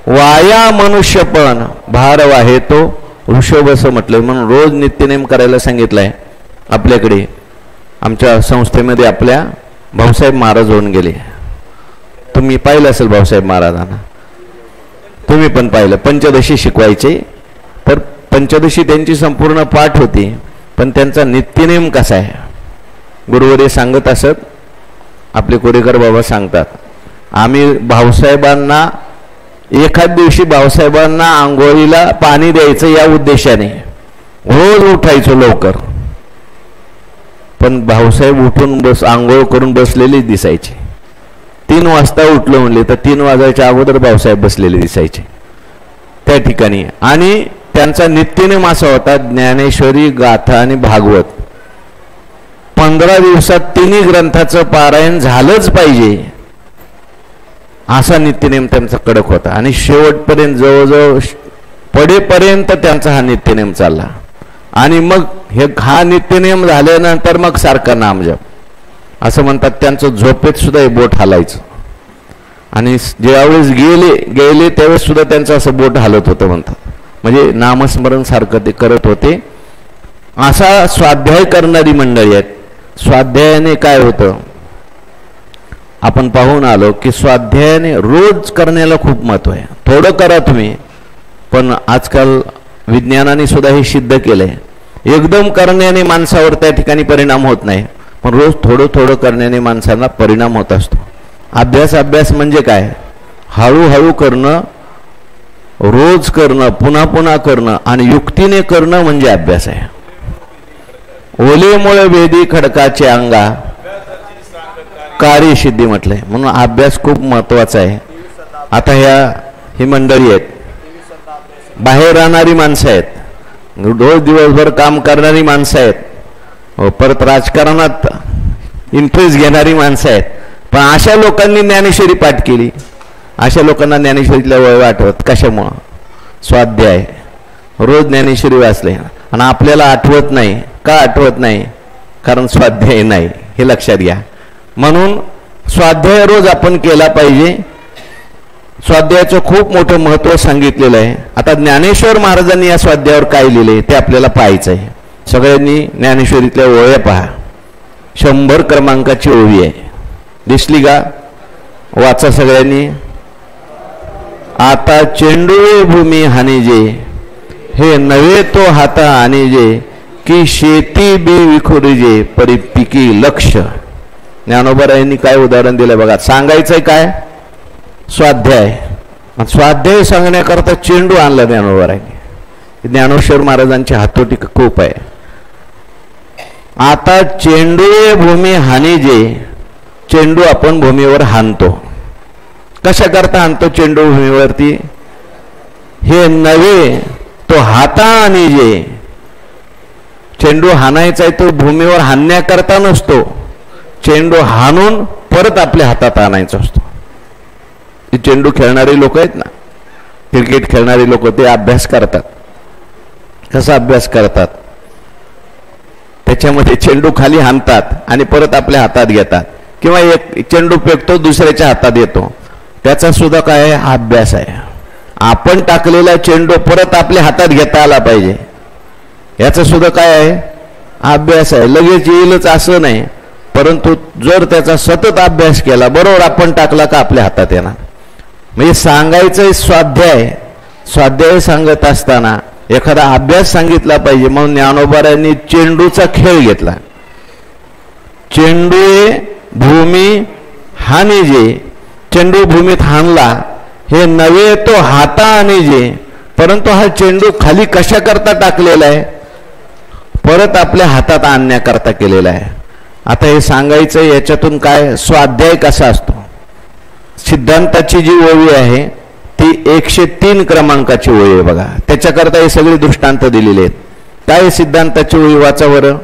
वाया मनुष्यपण भार वाहे तो ऋषभ असं म्हटलंय. म्हणून रोज नित्यनेम करायला सांगितलंय. आपल्याकडे आमच्या संस्थेमध्ये आपल्या भाऊसाहेब महाराज होऊन गेले. तुम्ही पाहिलं असेल भाऊसाहेब महाराजांना, तुम्ही पण पाहिलं. पंचदशी शिकवायचे, तर पंचदशी त्यांची संपूर्ण पाठ होती, पण त्यांचा नित्यनेम कसा आहे गुरुवारी सांगत असत. आपले कोरेकर बाबा सांगतात, आम्ही भाऊसाहेबांना एखाद दिवशी भाऊसाहेबांना आंघोळीला पाणी द्यायचं या उद्देशाने रोज उठायचो लवकर, पण भाऊसाहेब उठून आंघोळ करून बसलेले दिसायचे. 3 वाजता उठलो म्हणले तर 3 वाजायच्या अगोदर भाऊसाहेब बसलेले दिसायचे त्या ठिकाणी. आणि त्यांचा नित्यनेम असा होता, ज्ञानेश्वरी, गाथा आणि भागवत 15 दिवसात 3 ग्रंथाचं पारायण झालंच पाहिजे. असा नित्यनेम त्यांचा कडक होता आणि शेवटपर्यंत जवळजवळ पडेपर्यंत त्यांचा हा नित्यनेम चालला. आणि मग हा नित्यनेम झाल्यानंतर मग सारखं नामजप असं म्हणतात. त्यांचं झोपेत सुद्धा हे बोट हालायचं आणि ज्यावेळेस गेले त्यावेळेस सुद्धा त्यांचं असं बोट हालत होतं म्हणतात. म्हणजे नामस्मरण सारखं ते करत होते. असा स्वाध्याय करणारी मंडळी आहेत. स्वाध्यायाने काय होतं आपण पाहून आलो की स्वाध्यायाने रोज करण्याला खूप महत्व आहे. थोडं करा तुम्ही, पण आजकाल विज्ञानाने सुद्धा हे सिद्ध केलंय. एकदम करण्याने माणसावर त्या ठिकाणी परिणाम होत नाही, पण रोज थोडं थोडं करण्याने माणसांना परिणाम होत असतो. अभ्यास म्हणजे काय? हळूहळू करणं, रोज करणं, पुन्हा पुन्हा करणं आणि युक्तीने करणं म्हणजे अभ्यास आहे. ओलेमुळे वेदी खडकाचे अंगा कार्यसिद्धी म्हटलंय. म्हणून अभ्यास खूप महत्वाचा आहे. आता ही मंडळी आहेत, बाहेर राहणारी माणसं आहेत, रोज दिवसभर काम करणारी माणसं आहेत, परत राजकारणात इंटरेस्ट घेणारी माणसं आहेत. पण अशा लोकांनी ज्ञानेश्वरी पाठ केली. अशा लोकांना ज्ञानेश्वरीतल्या वय आठवत कशामुळं? स्वाध्याय. रोज ज्ञानेश्वरी वाचले आणि आपल्याला आठवत नाही. का आठवत नाही? कारण स्वाध्याय नाही, हे लक्षात घ्या. म्हणून स्वाध्याय रोज आपण केला पाहिजे. स्वाध्यायाचं खूप मोठं महत्त्व सांगितलेलं आहे. आता ज्ञानेश्वर महाराजांनी या स्वाध्यायावर काय लिहिले ते आपल्याला पाहायचं आहे. सगळ्यांनी ज्ञानेश्वरीतल्या ओळ्या पहा. 100 क्रमांकाची ओवी आहे. दिसली का? वाचा सगळ्यांनी. आता चेंडू भूमी हानिजे, हे नवे तो हाता आणिजे, की शेती बी विखुरिजे, परी पिकी लक्ष. ज्ञानोबारायांनी काय उदाहरण दिलं बघा. सांगायचंय काय? स्वाध्याय. स्वाध्याय सांगण्याकरता चेंडू आणला ज्ञानोबारायांनी. ज्ञानेश्वर महाराजांची हातोटी खूप आहे. आता चेंडू भूमी हानिजे, चेंडू आपण भूमीवर हाणतो. कशा करता हाणतो चेंडू भूमीवरती? हे नवे तो हाता आणिजे. चेंडू हाणायचा आहे तो भूमीवर हाणण्याकरता नसतो. चेंडू हाणून परत आपल्या हातात आणायचा असतो. चेंडू खेळणारे लोक आहेत ना, क्रिकेट खेळणारे लोक, ते अभ्यास करतात. कसा अभ्यास करतात? त्याच्यामध्ये चेंडू खाली हाणतात आणि परत आपल्या हातात घेतात, किंवा एक चेंडू फेकतो दुसऱ्याच्या हातात येतो. त्याचा सुद्धा काय अभ्यास आहे. आपण टाकलेला चेंडू परत आपल्या हातात घेता आला पाहिजे, याचा सुद्धा काय आहे? अभ्यास आहे. लगेच येईलच असं नाही, परंतु जर त्याचा सतत अभ्यास केला, बरोबर आपण टाकला का आपल्या हातात येणार. म्हणजे सांगायचं स्वाध्याय. स्वाध्याय सांगत असताना एखादा अभ्यास सांगितला पाहिजे. म्हणून ज्ञानोबारायांनी चेंडूचा खेळ घेतला. चेंडू भूमी हानिजे, चेंडू भूमीत हाणला, हे नवे तो हाता आणिजे. परंतु हा चेंडू खाली कशा करता टाकलेला आहे? परत आपल्या हातात आणण्याकरता केलेला आहे. आता हे सांगायचं याच्यातून काय? स्वाध्याय कसा असतो? सिद्धांताची जी ओवी आहे ती 103 क्रमांकाची ओवी आहे बघा. त्याच्याकरता हे सगळे दृष्टांत दिलेले आहेत. काय सिद्धांताची ओवी वाचा बरं.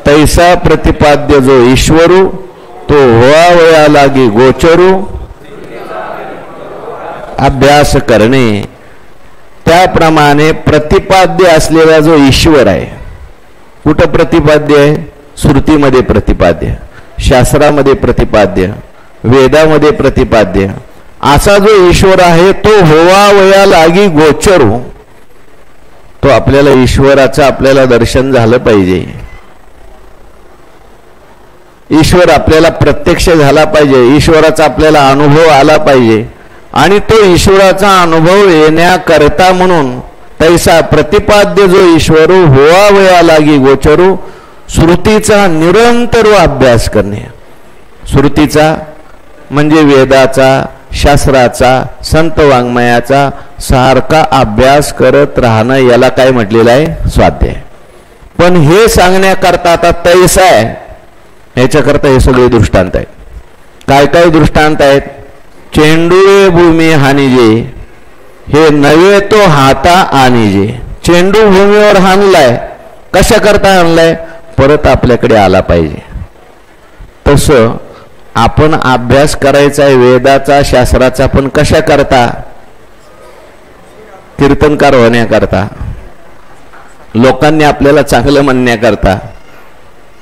तैसा प्रतिपाद्य जो ईश्वरू, तो व्हावया लागी गोचरू, अभ्यास करणे. त्याप्रमाणे प्रतिपाद्य असलेला जो ईश्वर आहे, कुठं प्रतिपाद्य आहे? श्रुतीमध्ये प्रतिपाद्य, शास्त्रामध्ये प्रतिपाद्य, वेदामध्ये प्रतिपाद्य. असा जो ईश्वर आहे तो होवावया लागी गोचरू. तो आपल्याला ईश्वराचं आपल्याला दर्शन झालं पाहिजे. ईश्वर आपल्याला प्रत्यक्ष झाला पाहिजे. ईश्वराचा आपल्याला अनुभव आला पाहिजे. आणि तो ईश्वराचा अनुभव येण्याकरता म्हणून तैसा प्रतिपाद्य जो ईश्वर होवावया लागी गोचरू, श्रुतीचा निरंतर अभ्यास करणे. श्रुतीचा म्हणजे वेदाचा, शास्त्राचा, संत वाङ्मयाचा सारखा अभ्यास करत राहणं, याला काय म्हटलेलं आहे? स्वाध्याय. पण हे सांगण्याकरता आता तैसा आहे, याच्याकरता हे सगळे दृष्टांत आहेत. काय काय दृष्टांत आहेत? चेंडू भूमी हानिजे, हे नवे तो हाता आणिजे. चेंडू भूमीवर हाणलाय, कशा करता आणलाय? परत आपल्याकडे आला पाहिजे. तसं आपण अभ्यास करायचा आहे वेदाचा शास्त्राचा, पण कशा करता? कीर्तनकार होण्याकरता, लोकांनी आपल्याला चांगलं म्हणण्याकरता.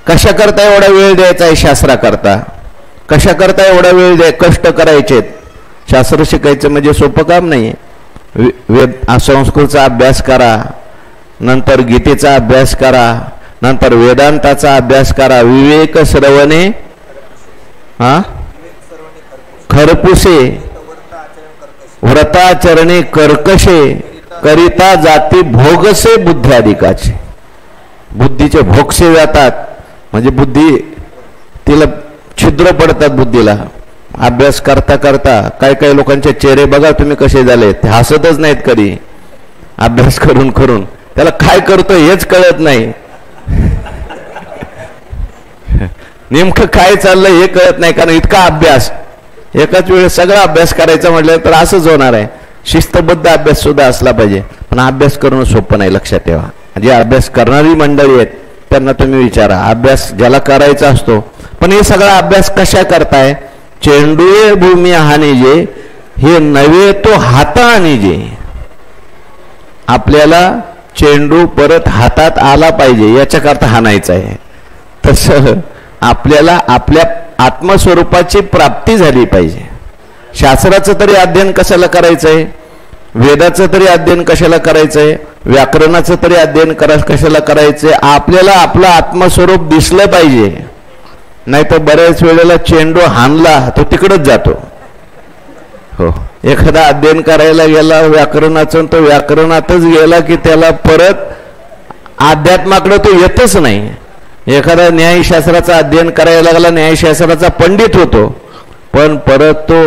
कशा करता एवढा वेळ द्यायचा आहे शास्त्राकरता? कशा करता एवढा वेळ कष्ट करायचे? शास्त्र शिकायचं म्हणजे सोपं काम नाही. वेद संस्कृतचा अभ्यास करा, नंतर गीतेचा अभ्यास करा, नंतर वेदांताचा अभ्यास करा. विवेक श्रवणे खरपुसे व्रताचरणे कर्कशे करिता जाती भोगसे बुद्ध्याधिकाचे. बुद्धीचे भोगसे जातात म्हणजे बुद्धी तिला छिद्र पडतात बुद्धीला. अभ्यास करता करता काही काही लोकांचे चेहरे बघा तुम्ही कसे झाले, ते हसतच नाहीत कधी. अभ्यास करून करून त्याला काय करतो हेच कळत नाही, नेमकं काय चाललंय हे कळत नाही. कारण इतका अभ्यास एकाच वेळेस सगळा अभ्यास करायचा म्हटलं तर असंच होणार आहे. शिस्तबद्ध अभ्यास सुद्धा असला पाहिजे, पण अभ्यास करणं सोपं नाही. लक्षात ठेवा, जे अभ्यास करणारी मंडळी आहेत त्यांना तुम्ही विचारा, अभ्यास ज्याला करायचा असतो. पण हे सगळा अभ्यास कशा करताय? चेंडूए भूमी हानिजे हे नव्हे तो हाता आणिजे. आपल्याला चेंडू परत हातात आला पाहिजे याच्याकरता हाणायचा आहे. तसं आपल्याला आपल्या आत्मस्वरूपाची प्राप्ती झाली पाहिजे. शास्त्राचं तरी अध्ययन कशाला करायचंय? वेदाचं तरी अध्ययन कशाला करायचंय? व्याकरणाचं तरी अध्ययन कशाला करायचंय? आपल्याला आपलं आत्मस्वरूप दिसलं पाहिजे. नाही तर बऱ्याच वेळेला चेंडू हाणला तो तिकडच जातो. हो, एखादा अध्ययन करायला गेला व्याकरणाचं, तो व्याकरणातच गेला की त्याला परत अध्यात्माकडे तो येतच नाही. एखादा न्यायशास्त्राचा अध्ययन करायला लागला, न्यायशास्त्राचा पंडित होतो, पण परत तो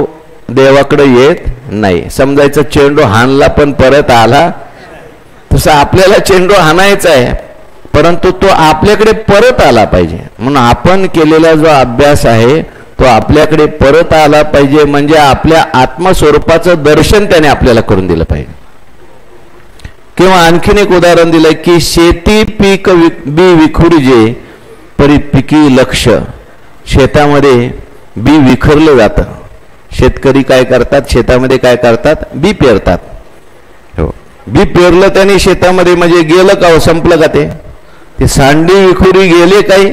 देवाकडे येत नाही. समजायचं चेंडू हाणला पण परत आला. तसं आपल्याला चेंडू हाणायचा आहे, परंतु तो आपल्याकडे परत आला पाहिजे. म्हणून आपण केलेला जो अभ्यास आहे तो आपल्याकडे परत आला पाहिजे. म्हणजे आपल्या आत्मस्वरूपाचं दर्शन त्याने आपल्याला करून दिलं पाहिजे. किंवा आणखीन एक उदाहरण दिलंय की शेती पीक बी विखुरजे परी पिकी लक्ष. शेतामध्ये बी विखरलं जातं. शेतकरी काय करतात? शेतामध्ये काय करतात? बी पेरतात. हो, बी पेरलं त्याने शेतामध्ये, म्हणजे गेलं का? संपलं का? ते सांडी विखुरी गेले काही?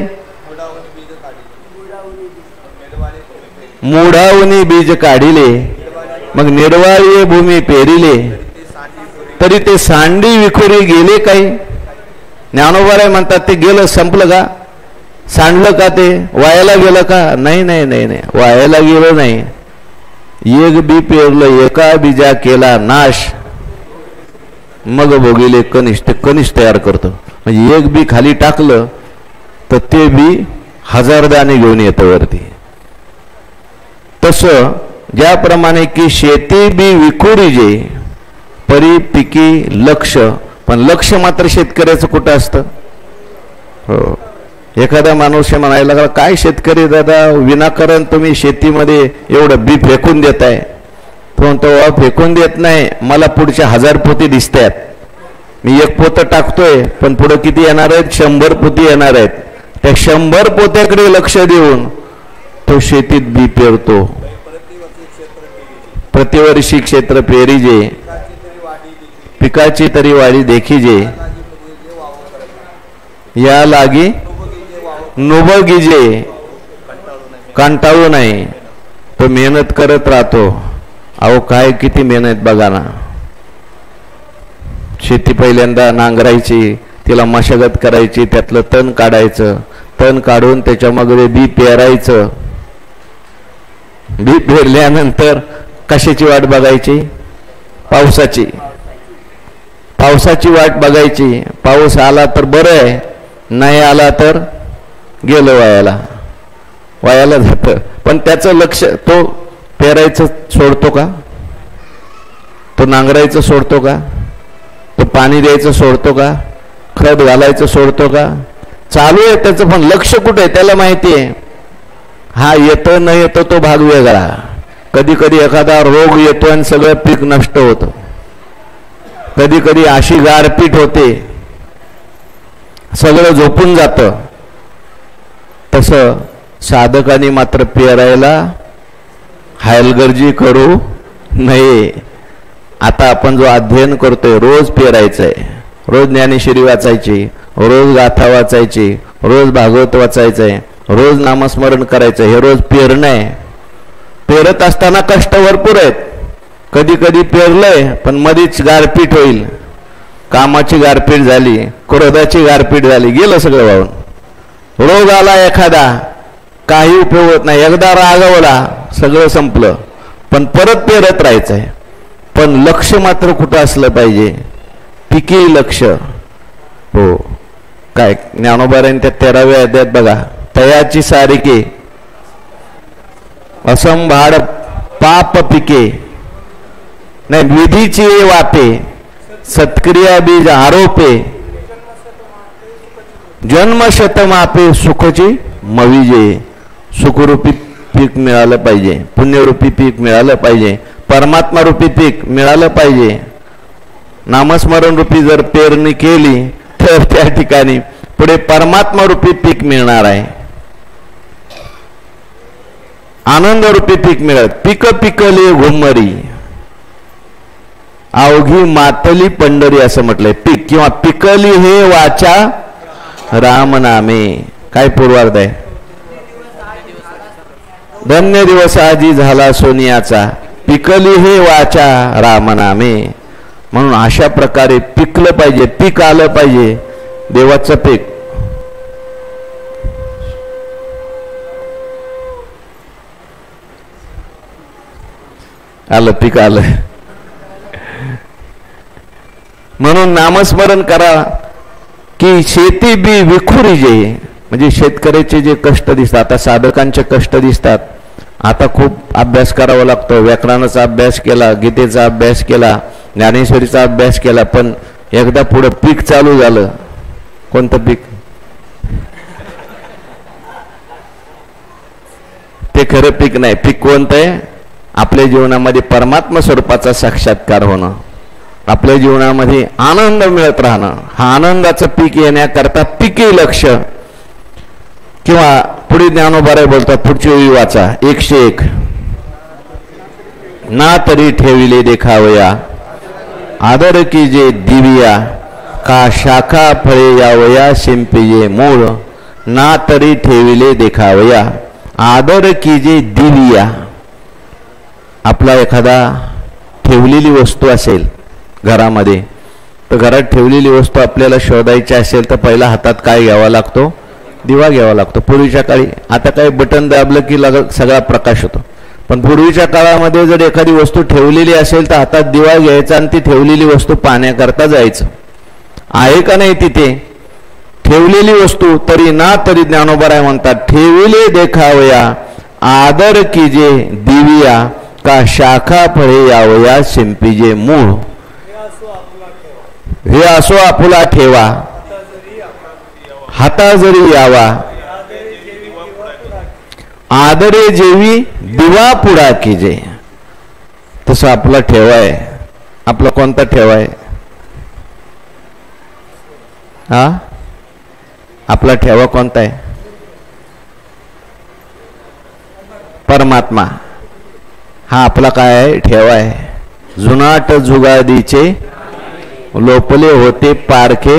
मुडावनी बीज काढिले मग निर्वाळी भूमी पेरिले तरी ते सांडी विखुरी गेले काही? ज्ञानोबा म्हणतात ते गेलं, संपलं का? सांडलं का? ते वायाला गेलं का? नाही नाही नाही नाही, वायाला गेलं नाही. एक बी पेरलं, एका बीजा केला नाश, मग भोगिले कनिष्ठ. ते कनिष्ठ तयार करतो. म्हणजे एक बी खाली टाकलं तर ते बी 1000 दाणे घेऊन येतं वरती. तसं ज्याप्रमाणे की शेती बी विखुरीजे परी पिकी लक्ष, पण लक्ष मात्र शेतकऱ्याचं कुठं असतं? हो, एखादा माणूस म्हणायला लागला, काय शेतकरी दादा विनाकारण तुम्ही शेतीमध्ये एवढं बी फेकून देताय. तो फेकून देत नाही, मला पुढच्या 1000 पोती दिसतात. मी एक पोतं टाकतोय, पण पुढे किती येणार आहेत? 100 पोती येणार आहेत. त्या 100 पोत्याकडे लक्ष देऊन तो शेतीत बी पेरतो. प्रतिवर्षी क्षेत्र पेरीजे पिकाची तरी वाढी देखीजे या लागी नुबगीजे कंटाळू नाही. तो मेहनत करत राहतो. अहो काय किती मेहनत बघा ना. शेती पहिल्यांदा नांगरायची, तिला मशागत करायची, त्यातलं तण काढायचं, तण काढून त्याच्यामध्ये बी पेरायचं. बी पेरल्यानंतर कशाची वाट बघायची? पावसाची. पावसाची वाट बघायची. पाऊस आला तर बरं आहे, नाही आला तर गेलं वायाला. वायाला जातं. पण त्याचं लक्ष, तो पेरायचं सोडतो का? तो नांगरायचं सोडतो का? तो पाणी द्यायचं सोडतो का? खत घालायचं सोडतो का? चालू आहे त्याचं, पण लक्ष कुठे आहे त्याला माहिती आहे. हा येतो न येतो तो भाग वेगळा. कधी कधी एखादा रोग येतो आणि सगळं पीक नष्ट होतं. कधी कधी अशी गारपीट होते, सगळं झोपून जातं. तसं साधकांनी मात्र पेरायला हायलगर्जी करू नये. आता आपण जो अध्ययन करतोय रोज पेरायचंय, रोज ज्ञानेश्वरी वाचायची, रोज गाथा वाचायची, रोज भागवत वाचायचंय, रोज नामस्मरण करायचं, हे रोज पेरणं आहे. पेरत असताना कष्ट भरपूर आहेत. कधी कधी पेरलंय पण मधीच गारपीट होईल, कामाची गारपीट झाली, क्रोधाची गारपीट झाली, गेलं सगळं वाहून. रोग आला एखादा, काही उपयोग होत नाही. एकदा रागवला सगळं संपलं. पण परत पेरत राहायचंय. पण लक्ष मात्र कुठं असलं पाहिजे? पिकी लक्ष. हो, काय ज्ञानोबारांनी त्या 13व्या अध्यायात बघा, तयाची सारिके असंभाड पाप पिके नाही विधीची वापे सत्क्रिया बीज आरोपे जन्मशतमापे सुखची मविजे. सुखरूपी पीक मिळालं पाहिजे, पुण्यरूपी पीक मिळालं पाहिजे, परमात्मा रूपी पीक मिळालं पाहिजे. नामस्मरण रूपी जर पेरणी केली तर त्या ठिकाणी पुढे परमात्मा रूपी पीक मिळणार आहे. आनंद रूपी पीक मिळत. पिक पिकले घुमरी अवघी मातली पंढरी असं म्हटलंय. पीक किंवा पिकली हे वाचा राम नामे. काय पूर्वार्ध आहे? धन्य दिवस आजी झाला सोनियाचा, पिकली हे वाचा राम नामे. म्हणून अशा प्रकारे पिकलं पाहिजे, पीक आलं पाहिजे, देवाचं पीक. आलं, पीक आलं. म्हणून नामस्मरण करा की शेती बी विखुरी जे, म्हणजे शेतकऱ्याचे जे कष्ट दिसतात, आता साधकांचे कष्ट दिसतात. आता खूप अभ्यास करावा लागतो. व्याकरणाचा अभ्यास केला, गीतेचा अभ्यास केला, ज्ञानेश्वरीचा अभ्यास केला, पण एकदा पुढे पीक चालू झालं. कोणतं पीक? ते खरं पीक नाही. पीक कोणतं आहे? आपल्या जीवनामध्ये परमात्मा स्वरूपाचा साक्षात्कार होणं, आपल्या जीवनामध्ये आनंद मिळत राहणं. हा आनंदाचं पीक येण्याकरता पिके लक्ष. किंवा पुढे ज्ञानोबाराय बोलतात, पुढची ओळी वाचा 101. ना तरी ठेविले देखावया आदर की जे दिविया का शाखा फळे यावया शिंपिये मूळ. ना तरी ठेविले देखावया आदर की जे दिविया. आपला एखादा ठेवलेली वस्तू असेल घरामध्ये, तर घरात ठेवलेली वस्तू आपल्याला शोधायची असेल तर पहिला हातात काय घ्यावा लागतो? दिवा घ्यावा लागतो. पूर्वीच्या काळी, आता काही बटन दाबलं की सगळा प्रकाश होतो. पण पूर्वीच्या काळामध्ये जर एखादी वस्तू ठेवलेली असेल तर हातात दिवा घ्यायचा आणि ती ठेवलेली वस्तू पाहण्याकरता जायचं. आहे का नाही तिथे ठेवलेली वस्तू? तरी ना तरी ज्ञानोबाराय म्हणतात, ठेविले देखावया आदर की जे दिविया का शाखा फळे यावया शिंपीजे मूळ. हे असो आपुला ठेवा हाता जरी यावा आदरे जेवी दिवा पुढा कीजे. तसं आपला ठेवाय. आपला कोणता ठेवाय? हा, आपला ठेवा कोणता आहे? परमात्मा. हा आपला काय आहे? ठेवाय. जुनाट जुगादीचे लोपले होते पारखे.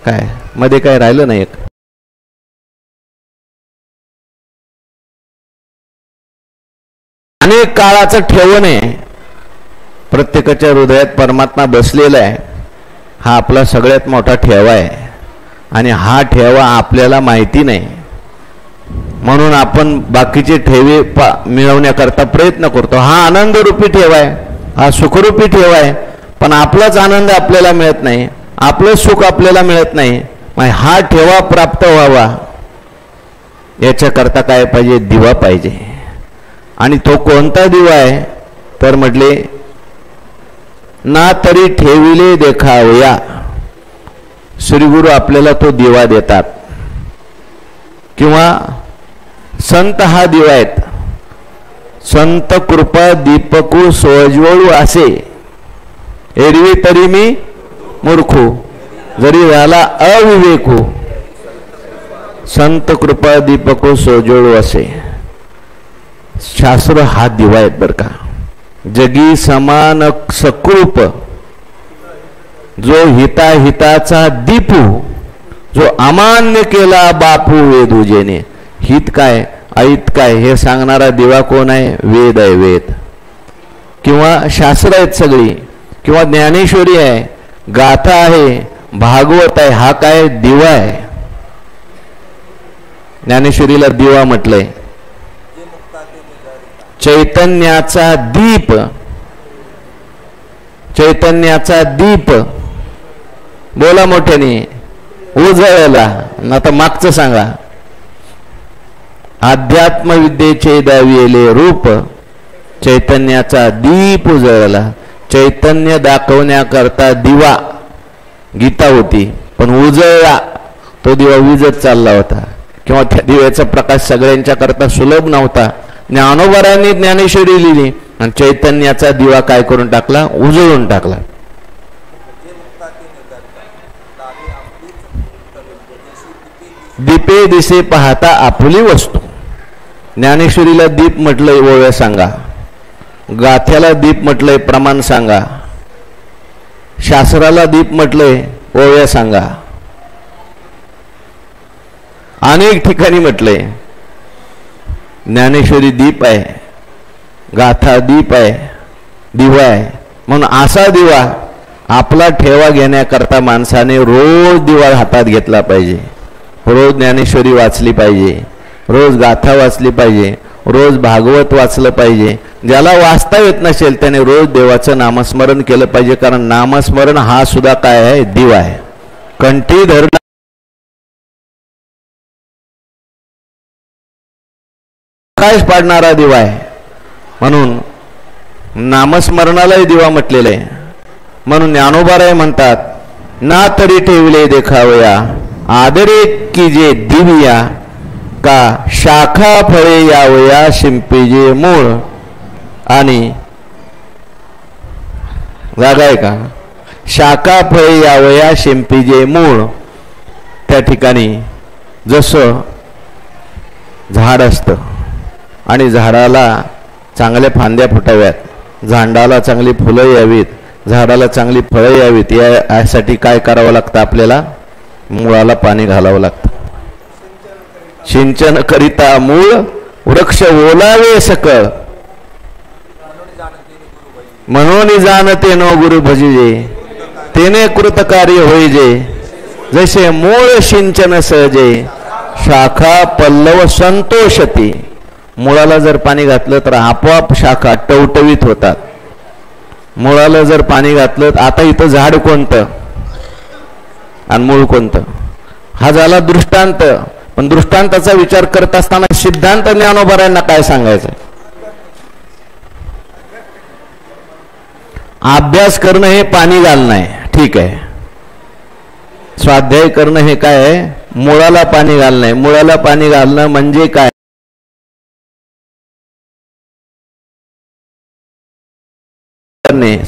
काय मध्ये काय राहिलं नाही? एक अनेक काळाचं ठेवण आहे. प्रत्येकाच्या हृदयात परमात्मा बसलेला आहे. हा आपला सगळ्यात मोठा ठेवा आहे. आणि हा ठेवा आपल्याला माहिती नाही, म्हणून आपण बाकीचे ठेवे मिळवण्याकरता प्रयत्न करतो. हा आनंद रूपी ठेवा आहे, हा सुखरूपी ठेवा आहे, पण आपलाच आनंद आपल्याला मिळत नाही, आपलं सुख आपल्याला मिळत नाही. मग हा ठेवा प्राप्त व्हावा याच्याकरता काय पाहिजे? दिवा पाहिजे. आणि तो कोणता दिवा आहे? तर म्हटले ना तरी ठेविले देखावया. श्रीगुरु आपल्याला तो दिवा देतात. किंवा संत हा दिवा आहेत. संत कृपा दीपकू सोज्वळू असे एरवी तरी मी मूर्खू जरी झाला अविवेकू. संत कृपा दीपको सोजोळू असे. शास्त्र हा दिवा आहेत बर का. जगी समान सकृप जो हिताचा दीपू, जो अमान्य केला बापू वेदुजेने. हित काय ऐत काय हे सांगणारा दिवा कोण आहे? वेद आहे. वेद किंवा शास्त्र आहेत सगळी, किंवा ज्ञानेश्वरी आहे, गाथा आहे, भागवत आहे. हा काय? दिवा आहे. ज्ञानेश्वरीला दिवा म्हटलंय. चैतन्याचा दीप, चैतन्याचा दीप बोला मोठ्याने उजळला. आता मागचं सांगा. अध्यात्म विद्येचे दाविले रूप, चैतन्याचा दीप उजळला. चैतन्य दाखवण्याकरता दिवा गीता होती, पण उजळला तो दिवा विजत चालला होता, किंवा त्या दिव्याचा प्रकाश सगळ्यांच्या करता सुलभ नव्हता. ज्ञानोबारायांनी ज्ञानेश्वरी लिहिली आणि चैतन्याचा दिवा काय करून टाकला? उजळून टाकला. दीपे दिसे पाहता आपुली वस्तू. ज्ञानेश्वरीला दीप म्हटलंय ओव्या सांगा, गाथ्याला दीप म्हटलंय प्रमाण सांगा, शास्त्राला दीप म्हटलंय ओव्या सांगा, अनेक ठिकाणी म्हटलंय. ज्ञानेश्वरी दीप आहे, गाथा दीप आहे, दिवा आहे. म्हणून असा दिवा आपला ठेवा घेण्याकरता माणसाने रोज दिवा हातात घेतला पाहिजे. रोज ज्ञानेश्वरी वाचली पाहिजे, रोज गाथा वाचली पाहिजे, रोज भागवत वाचलं पाहिजे. ज्याला वाचता येत नसेल त्याने रोज देवाचं नामस्मरण केलं पाहिजे. कारण नामस्मरण हा सुद्धा काय आहे? दिवा आहे. कंठी धरणं प्रकाश पाडणारा दिवा आहे. म्हणून नामस्मरणालाही दिवा म्हटलेलं आहे. म्हणून ज्ञानोबाराय म्हणतात, ना तरी ठेवले देखावया आदरे की जे दिव्या, का शाखा फळे यावया शिंपीजे मूळ. आणि जागा आहे का? शाखा फळे यावया शिंपीजे मूळ. त्या ठिकाणी जसं झाड असतं आणि झाडाला चांगल्या फांद्या फुटाव्यात, झाडाला चांगली फुलं यावीत, झाडाला चांगली फळं यावीत, यासाठी काय करावं लागतं? आपल्याला मुळाला पाणी घालावं लागतं. सिंचन करिता मूळ वृक्ष ओलावे सकळ, म्हणून जाणते नो गुरु भजिजे, तेने कृतकार्य होईजे. जसे मूळ सिंचन सहजे, शाखा पल्लव संतोषती. मुळाला जर पाणी घातलं तर आपोआप शाखा टवटवीत होतात. मुळाला जर पाणी घातलं, आता इथं झाड कोणतं आणि मूळ कोणतं? हा झाला दृष्टांत. पण दृष्टांताचा विचार करत असताना सिद्धांत ज्ञानोबारायांना काय सांगायचं? अभ्यास करणं हे पाणी घालणं आहे, ठीक आहे. स्वाध्याय करणं हे काय आहे? मुळाला पाणी घालणं आहे. मुळाला पाणी घालणं म्हणजे काय?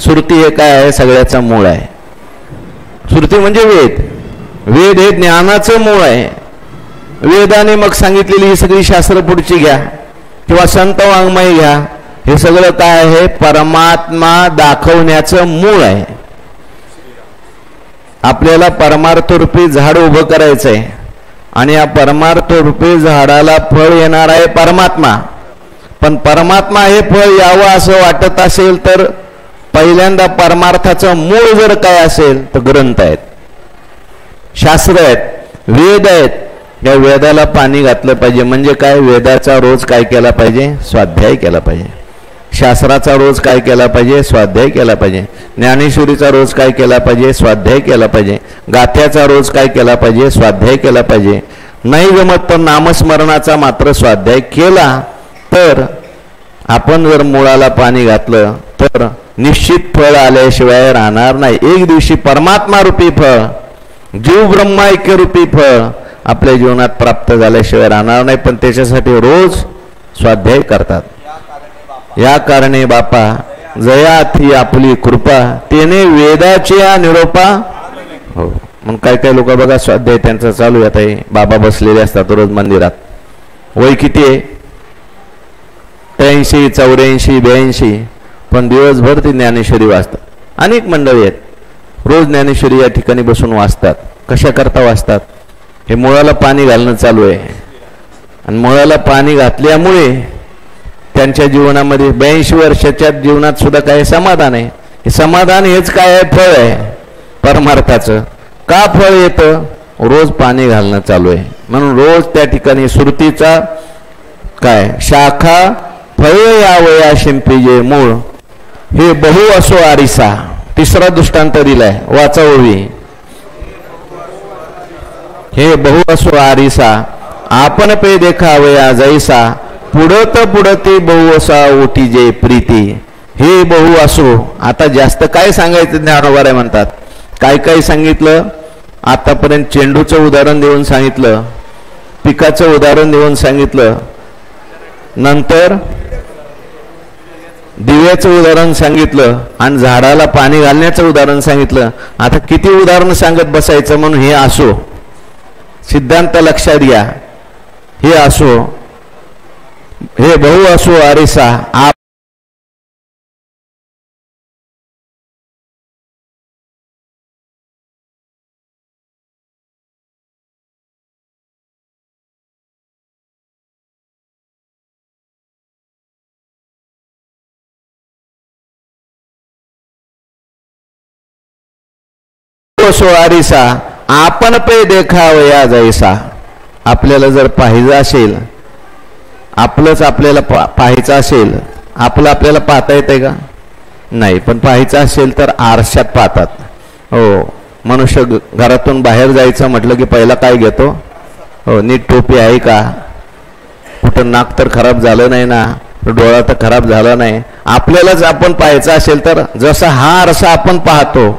श्रुती हे काय आहे? सगळ्याचा मूळ आहे. श्रुती म्हणजे वेद. वेद हे ज्ञानाचं मूळ आहे. वेदाने मग सांगितलेली ही सगळी शास्त्र पुढची घ्या किंवा संत वाङ्मय घ्या, हे सगळं काय आहे? परमात्मा दाखवण्याचं मूळ आहे. आपल्याला परमार्थरूपी झाड उभं करायचंय आणि या परमार्थरूपी झाडाला फळ येणार आहे परमात्मा. पण परमात्मा हे फळ यावं असं वाटत असेल तर पहिल्यांदा परमार्थाचं मूळ जर काय असेल तर ग्रंथ आहेत, शास्त्र आहेत, वेद आहेत. या वेदाला पाणी घातलं पाहिजे. म्हणजे काय? वेदाचा रोज काय केला पाहिजे? स्वाध्याय केला पाहिजे. शास्त्राचा रोज काय केला पाहिजे? स्वाध्याय केला पाहिजे. ज्ञानेश्वरीचा रोज काय केला पाहिजे? स्वाध्याय केला पाहिजे. गाथ्याचा रोज काय केला पाहिजे? स्वाध्याय केला पाहिजे. नाही जमत पण नामस्मरणाचा मात्र स्वाध्याय केला तर आपण जर मुळाला पाणी घातलं तर निश्चित फळ आल्याशिवाय राहणार नाही. एक दिवशी परमात्मा रूपी फळ, जीव ब्रह्माऐक्य रूपी फळ आपल्या जीवनात प्राप्त झाल्याशिवाय राहणार नाही. पण त्याच्यासाठी रोज स्वाध्याय करतात. या कारणे बापा जयाथी आपली कृपा, तेने वेदाची निरोपा हो. म्हणून काय काय लोक बघा स्वाध्याय त्यांचा चालू आहे, आता बाबा बसलेले असतात रोज मंदिरात. वय किती आहे? 83, 84, 82, पण दिवसभर ती ज्ञानेश्वरी वाचतात. अनेक मंडळी आहेत रोज ज्ञानेश्वरी या ठिकाणी बसून वाचतात. कशा करता वाचतात? हे मुळाला पाणी घालणं चालू आहे, आणि मुळाला पाणी घातल्यामुळे त्यांच्या जीवनामध्ये 82 वर्षाच्या जीवनात सुद्धा काय समाधान आहे. हे समाधान हेच काय आहे? फळ आहे परमार्थाचं. का फळ येतं? रोज पाणी घालणं चालू आहे. म्हणून रोज त्या ठिकाणी श्रुतीचा काय शाखा फळ यावया शिंपीजे मूळ, हे बहु असो आरिसा. तिसरा दृष्टांत दिलाय, वाचा ओवी. हे बहु असो आरिसा आपण पे देखावया जैसा, पुढत पुढते बहु असा ओटी जे प्रीती. हे बहु असो. आता जास्त काय सांगायचं ज्ञानोबा म्हणतात. काय काय सांगितलं आतापर्यंत? चेंडूचं उदाहरण देऊन सांगितलं, पिकाचं उदाहरण देऊन सांगितलं, नंतर दिव्याचं उदाहरण सांगितलं, आणि झाडाला पाणी घालण्याचं उदाहरण सांगितलं. आता किती उदाहरण सांगत बसायचं? म्हणून हे असो, सिद्धांत लक्षात घ्या. हे असो, हे बहु असो आरिसा असो आरिसा आपण पे देखावया जैसा. आपल्याला जर पाहायचं असेल, आपलंच आपल्याला पाहायचं असेल, आपलं आपल्याला पाहता येते का? नाही. पण पाहायचं असेल तर आरशात पाहतात. हो, मनुष्य घरातून बाहेर जायचं म्हटलं की पहिला काय घेतो? हो, नीट टोपी आहे का, कुठं नाक तर खराब झालं नाही ना, डोळा तर खराब झाला नाही. आपल्यालाच आपण पाहायचं असेल तर जसा हा आरसा आपण पाहतो,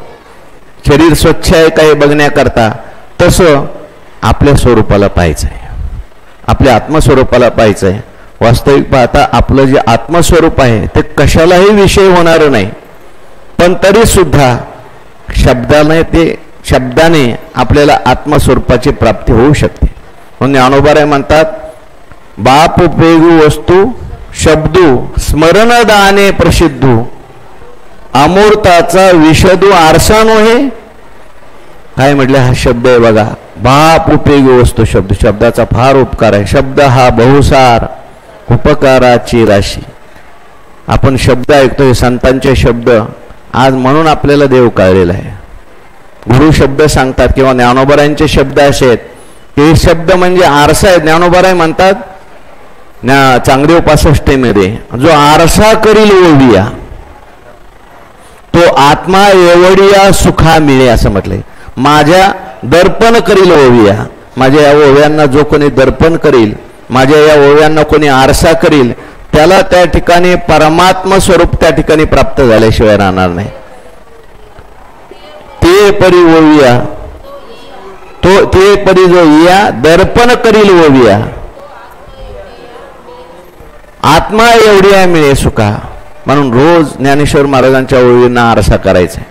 शरीर स्वच्छ आहे का हे बघण्याकरता, तसं आपल्या स्वरूपाला पाहायचं आहे, आपल्या आत्मस्वरूपाला पाहायचं आहे. वास्तविक पाहता आपलं जे आत्मस्वरूप आहे ते कशालाही विषय होणार नाही, पण तरी सुद्धा शब्दाने आपल्याला आत्मस्वरूपाची प्राप्ती होऊ शकते. म्हणून ज्ञानोबा म्हणतात, बाप पेगू वस्तू शब्दू स्मरण दाने प्रसिद्धू, अमूर्ताचा विषदू आरसा नोहे. काय म्हटलं? हा शब्द आहे बघा, बाप उपयोगी वस्तू शब्द. शब्दाचा फार उपकार आहे. शब्द हा बहुसार उपकाराची राशी. आपण शब्द ऐकतोय, संतांचे शब्द. आज म्हणून आपल्याला देव कळलेला आहे. गुरु शब्द सांगतात किंवा ज्ञानोबरायांचे शब्द असे आहेत की हे शब्द म्हणजे आरसा आहे. ज्ञानोबराय म्हणतात चांगदेव 65 मध्ये, जो आरसा करील ओविया तो आत्मा एवढिया सुखा मिळे असं म्हटलंय. माझ्या दर्पण करील ओविया, माझ्या या ओव्यांना जो कोणी दर्पण करील, माझ्या या ओव्यांना कोणी आरसा करील, त्याला त्या ठिकाणी परमात्मा स्वरूप त्या ठिकाणी प्राप्त झाल्याशिवाय राहणार नाही. ते परी ओविया, तो ते परी जो या दर्पण करील ओविया, आत्मा एवढी मिळे सुखा. म्हणून रोज ज्ञानेश्वर महाराजांच्या ओळींना आरसा करायचा.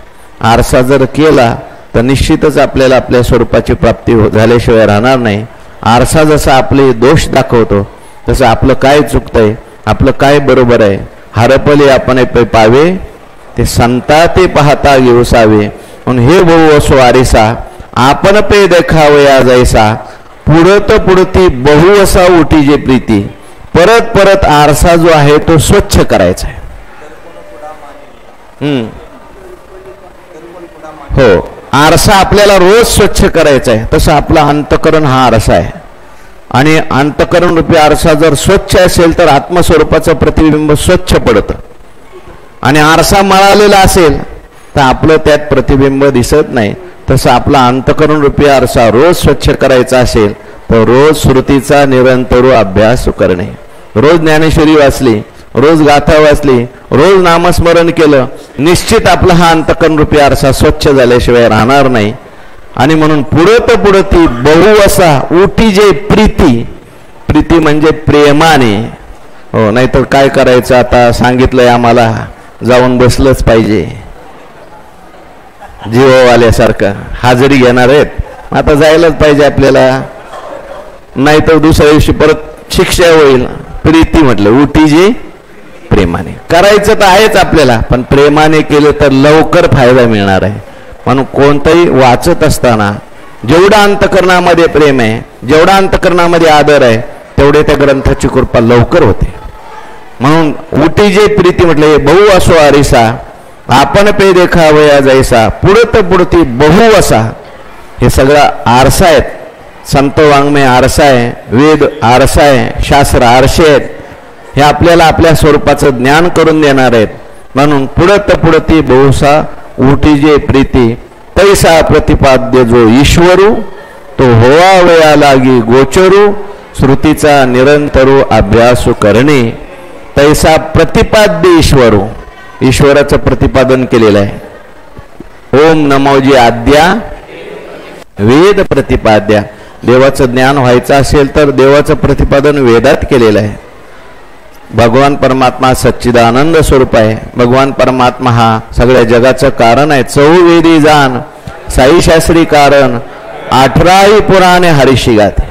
आरसा जर केला तर निश्चितच आपल्याला आपल्या स्वरूपाची प्राप्ती झाल्याशिवाय राहणार नाही. आरसा जसा आपले दोष दाखवतो तसं आपलं काय चुकतंय, आपलं काय बरोबर आहे, हरपले आपण पावे ते संता ते पाहता घेऊसावे. म्हणून हे बहु असो आरिसा आपण पे देखावया जैसा, पुढत पुढती बहु असा उठी जे प्रीती. परत परत आरसा जो आहे तो स्वच्छ करायचा आहे. हो, आरसा आपल्याला रोज स्वच्छ करायचा आहे. तसं आपला अंतकरण हा आरसा आहे, आणि अंतकरण रूपी आरसा जर स्वच्छ असेल तर आत्मस्वरूपाचं प्रतिबिंब स्वच्छ पडतं. आणि आरसा मळालेला असेल तर आपलं त्यात प्रतिबिंब दिसत नाही. तसं आपला अंतकरण रूपी आरसा रोज स्वच्छ करायचा असेल तर रोज श्रुतीचा निरंतर अभ्यास करणे. रोज ज्ञानेश्वरी वाचली, रोज गाथा वाचली, रोज नामस्मरण केलं, निश्चित आपला हा अंतकरण रूपी आरसा स्वच्छ झाल्याशिवाय राहणार नाही. आणि म्हणून पुढत पुढती बहु असा उठी जे प्रीती. प्रीती म्हणजे प्रेमाने. हो, नाहीतर काय करायचं, आता सांगितलंय आम्हाला जाऊन बसलंच पाहिजे. जीवावाल्यासारखं हाजरी घेणार आहेत. आता जायलाच पाहिजे आपल्याला, नाही तर दुसऱ्या दिवशी परत शिक्षा होईल. प्रीती म्हटलं उठी जी प्रेमाने. करायचं तर आहेच आपल्याला, पण प्रेमाने केलं तर लवकर फायदा मिळणार आहे. म्हणून कोणतंही वाचत असताना जेवढा अंतकरणामध्ये प्रेम आहे, जेवढा अंतकरणामध्ये आदर आहे, तेवढे त्या ग्रंथाची कृपा लवकर होते. म्हणून उठी जे प्रीती म्हटलं, हे बहु असो आरिसा आपण पे देखावया जैसा पुढत पुढती बहु असा. हे सगळं आरसा आहेत. संत वाङ्मय आरसा आहे, वेद आरसा आहे, शास्त्र आरसे आहेत. हे आपल्याला आपल्या स्वरूपाचं ज्ञान करून देणार आहेत. म्हणून पुढत पुढती बहुसा उठी जे प्रीती तैसा प्रतिपाद्य जो ईश्वरू तो होवावया लागी गोचरू श्रुतीचा निरंतरू अभ्यासू करणे. तैसा प्रतिपाद्य ईश्वरू, ईश्वराचं प्रतिपादन केलेलं आहे. ओम नमोजी आद्या वेद प्रतिपाद्या. देवाचं ज्ञान व्हायचं असेल तर देवाचं प्रतिपादन वेदात केलेलं आहे. भगवान परमात्मा सच्चिदानंद स्वरूप आहे. भगवान परमात्मा हा सगळ्या जगाचं कारण आहे. चौवेदी जाण साई शास्त्री कारण 18 पुराणे हरिशी गाते.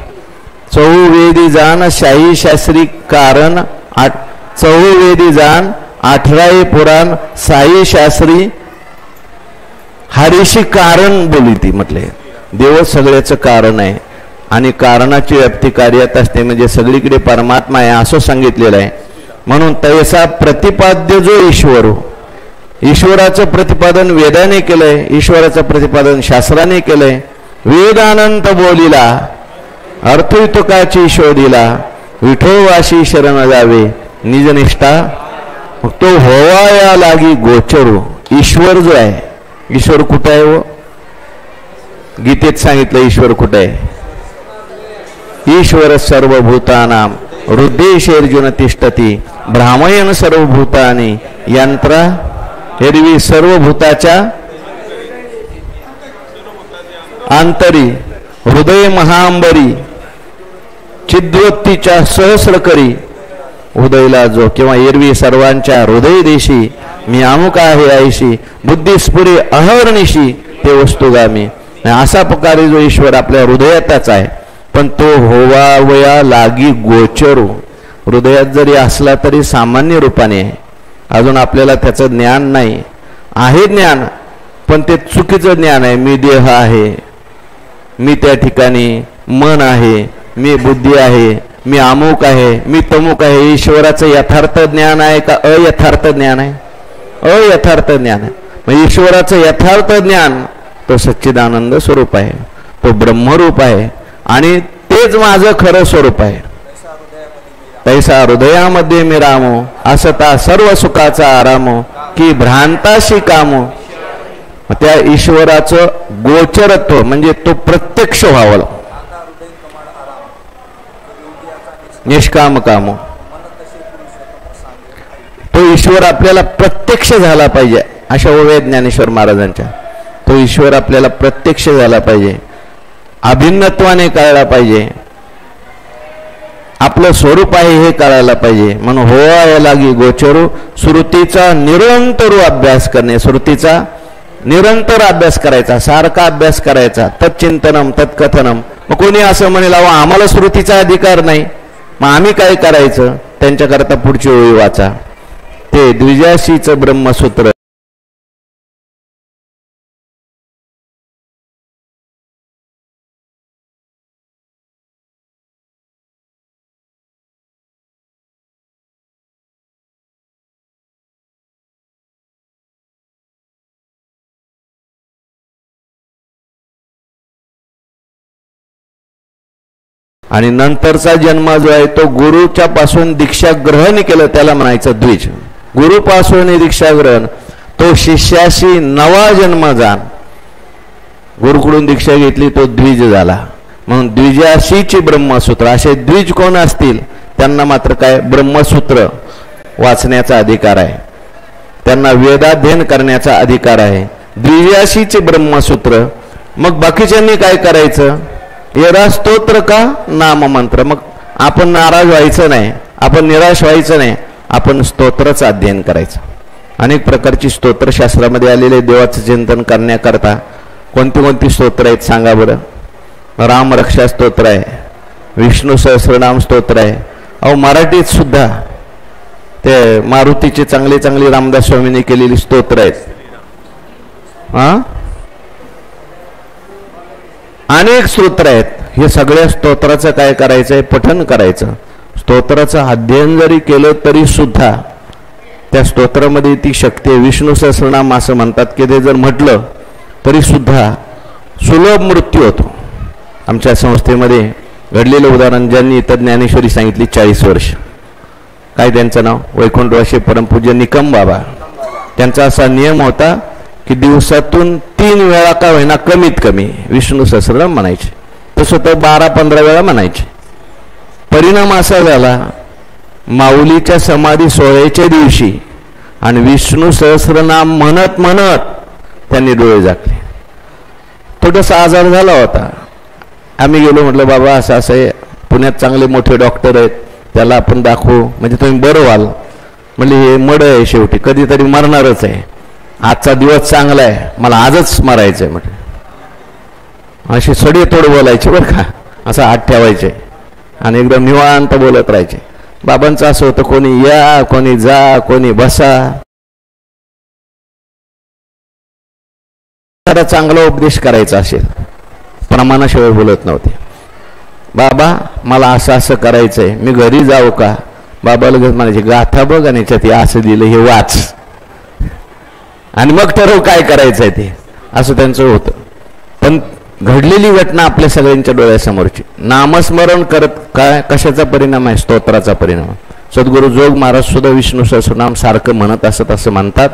चौवेदी जाण शाही शास्त्री कारण चौवेदी जाण 18 पुराण साई शास्त्री हरिशी कारण बोली ती. म्हटले देव सगळ्याचं कारण आहे आणि कारणाची व्याप्ती कार्यात असते, म्हणजे सगळीकडे परमात्मा आहे असं सांगितलेलं आहे. म्हणून तैसा प्रतिपाद्य जो ईश्वरू, ईश्वराचं प्रतिपादन वेदाने केलंय, ईश्वराचं प्रतिपादन शास्त्राने केलंय. वेदानंत बोलिला अर्थयुतकाची शोधिला विठोवाशी शरण जावे निजनिष्ठा तो होवाया लागी गोचरू. ईश्वर जो आहे, ईश्वर कुठे आहे? व गीतेत सांगितलं ईश्वर कुठे आहे? ईश्वर सर्वभूतानाम हृदयेशेर्जुन तिष्ठती भ्रामयन सर्वभूतानी यंत्रा. एरवी सर्वभूताच्या आंतरी हृदय महांबरी चिद्वत्तीच्या सहस्र करी उदयला जो. किंवा एरवी सर्वांच्या हृदय देशी मी अमुक आहे आयशी बुद्धिस्फुरे अहर्निशी ते वस्तुगामी. असा प्रकारे जो ईश्वर आपल्या हृदयातच आहे, पण तो होवावया लागी गोचरू. हृदयात जरी असला तरी सामान्य रूपाने आहे. अजून आपल्याला त्याचं ज्ञान नाही. आहे ज्ञान, पण ते चुकीचं ज्ञान आहे. मी देह आहे, मी त्या ठिकाणी मन आहे, मी बुद्धी आहे, मी अमुक आहे, मी तमुक आहे. ईश्वराचं यथार्थ ज्ञान आहे का अयथार्थ ज्ञान आहे? अयथार्थ ज्ञान आहे. मग ईश्वराचं यथार्थ ज्ञान तो सच्चिदानंद स्वरूप आहे, तो ब्रह्मरूप आहे आणि तेच माझं खरं स्वरूप आहे. तैसा हृदयामध्ये मी रामो असता सर्व सुखाचा आरामो की भ्रांताशी कामो. त्या ईश्वराचं गोचरत्व म्हणजे तो प्रत्यक्ष व्हावं. निष्काम कामो, तो ईश्वर आपल्याला प्रत्यक्ष झाला पाहिजे. अशा ओव्या ज्ञानेश्वर महाराजांच्या. तो ईश्वर आपल्याला प्रत्यक्ष झाला पाहिजे, अभिन्नत्वाने कळला पाहिजे, आपलं स्वरूप आहे हे कळायला पाहिजे. म्हणून होवाया लागी गोचरू श्रुतीचा निरंतर अभ्यास करणे. श्रुतीचा निरंतर अभ्यास करायचा, सारखा अभ्यास करायचा. तत्चिंतनम तत्कथनम. मग कोणी असं म्हणेल अहो आम्हाला श्रुतीचा अधिकार नाही, मग आम्ही काय करायचं? त्यांच्याकरता पुढची ओळी वाचा. ते द्विजाशीचं ब्रह्मसूत्र आणि नंतरचा जन्म जो आहे तो गुरुच्या पासून दीक्षा ग्रहण केलं त्याला म्हणायचं द्विज. गुरुपासून दीक्षा ग्रहण तो शिष्याशी नवा जन्म जाण. गुरुकडून दीक्षा घेतली तो द्विज झाला. म्हणून द्विजाशीची ब्रह्मसूत्र. असे द्विज कोण असतील त्यांना मात्र काय ब्रह्मसूत्र वाचण्याचा अधिकार आहे, त्यांना वेदाध्ययन करण्याचा अधिकार आहे. द्विजाशीचे ब्रह्मसूत्र. मग बाकीच्यांनी काय करायचं? येरा स्तोत्र का नाम मंत्र. मग आपण नाराज व्हायचं नाही, आपण निराश व्हायचं नाही, आपण स्तोत्रच अध्ययन करायचं. अनेक प्रकारची स्तोत्रशास्त्रामध्ये आलेले देवाचं चिंतन करण्याकरता कोणती कोणती स्तोत्र आहेत सांगा बरं. राम रक्षा स्तोत्र आहे, विष्णू सहस्रनाम स्तोत्र आहे. अहो मराठीत सुद्धा ते मारुतीचे चांगले चांगले रामदास स्वामींनी केलेली स्तोत्र आहेत. अनेक स्तोत्र आहेत. हे सगळ्या स्तोत्राचं काय करायचंय, पठन करायचं. स्तोत्राचं अध्ययन जरी केलं तरी सुद्धा त्या स्तोत्रामध्ये ती शक्ती आहे. विष्णू सहस्रनाम असं म्हणतात की ते जर म्हटलं तरी सुद्धा सुलभ मृत्यू होतो. आमच्या संस्थेमध्ये घडलेलं उदाहरण, ज्यांनी इतर ज्ञानेश्वरी सांगितली 40 वर्ष, काय त्यांचं नाव, वैकुंठवासी परमपूज्य निकम बाबा. त्यांचा असा नियम होता की दिवसातून 3 वेळा का होईना कमीत कमी विष्णू सहस्रनाम म्हणायचे. तसं तर 12-15 वेळा म्हणायचे. परिणाम असा झाला, माऊलीच्या समाधी सोहळ्याच्या दिवशी आणि विष्णू सहस्रनाम म्हणत म्हणत त्यांनी डोळे झाकले. थोडासा आजार झाला होता. आम्ही गेलो, म्हटलं बाबा असं असं आहे, पुण्यात चांगले मोठे डॉक्टर आहेत, त्याला आपण दाखवू म्हणजे तुम्ही बरं व्हाल. म्हणजे हे मड आहे, शेवटी कधीतरी मरणारच आहे. आजचा दिवस चांगला आहे, मला आजच मरायचं आहे म्हटलं. अशी सडेतोड बोलायचे बरं का, असं हात ठेवायचे आणि एकदम निवांत बोलत राहायचे. बाबांचं असं होतं, कोणी या, कोणी जा, कोणी बसा. चांगला उपदेश करायचा असेल प्रमाणाशिवाय बोलत नव्हते. बाबा मला असं असं करायचंय, मी घरी जाऊ का? बाबा लगेच म्हणायचे, गाथा बघ आणि याच्यात असं दिलं, हे वाच आणि मग ठरव काय करायचंय ते. असं त्यांचं होतं. पण घडलेली घटना आपल्या सगळ्यांच्या डोळ्यासमोरची. नामस्मरण करत काय कशाचा परिणाम आहे? स्तोत्राचा परिणाम. सद्गुरू जोग महाराज सुद्धा विष्णू सहस्रनाम सारखं म्हणत असत असं म्हणतात.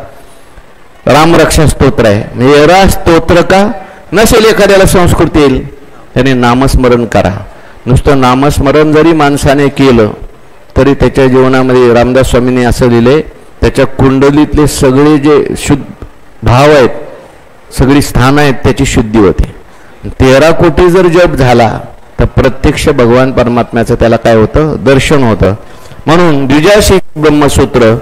रामरक्षा स्तोत्र आहे. म्हणजे स्तोत्र का नसेल एखाद्याला संस्कृती येईल, त्याने नामस्मरण करा. नुसतं नामस्मरण जरी माणसाने केलं तरी त्याच्या जीवनामध्ये रामदास स्वामींनी असं लिहिलंय, त्याच्या कुंडलीतले सगळे जे शुद्ध भाव आहेत, सगळी स्थानं आहेत, त्याची शुद्धी होते. 13 कोटी जर जप झाला तर प्रत्यक्ष भगवान परमात्म्याचं त्याला काय होतं, दर्शन होतं. म्हणून द्विजाशी ब्रह्मसूत्र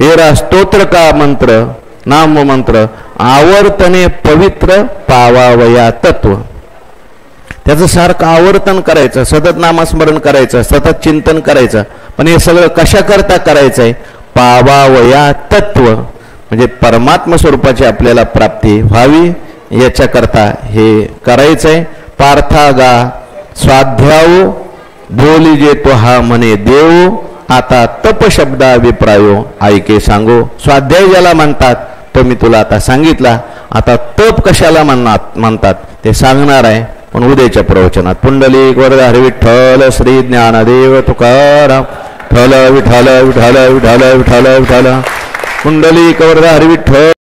एरा स्तोत्र का मंत्र नाम मंत्र आवर्तने पवित्र पावावया तत्व. त्याचं सारखं आवर्तन करायचं, सतत नामस्मरण करायचं, सतत चिंतन करायचं. पण हे सगळं कशाकरता करायचंय? पावावया तत्व, म्हणजे परमात्मा स्वरूपाची आपल्याला प्राप्ती व्हावी याच्याकरता हे करायचंय. पार्थागा स्वाध्यायो बोली जे तो हा म्हणे देव, आता तप शब्दा विप्रायो ऐके सांगो. स्वाध्याय ज्याला म्हणतात तो मी तुला आता सांगितला. आता तप कशाला म्हणतात ते सांगणार आहे पण उद्याच्या प्रवचनात. पुंडलिक वरद हरी विठ्ठल श्री ज्ञानदेव तुकाराम विठ्ठल विठ्ठल विठ्ठल विठ्ठल विठ्ठल विठ्ठल. पुंडलिक वरद हरी विठ्ठल.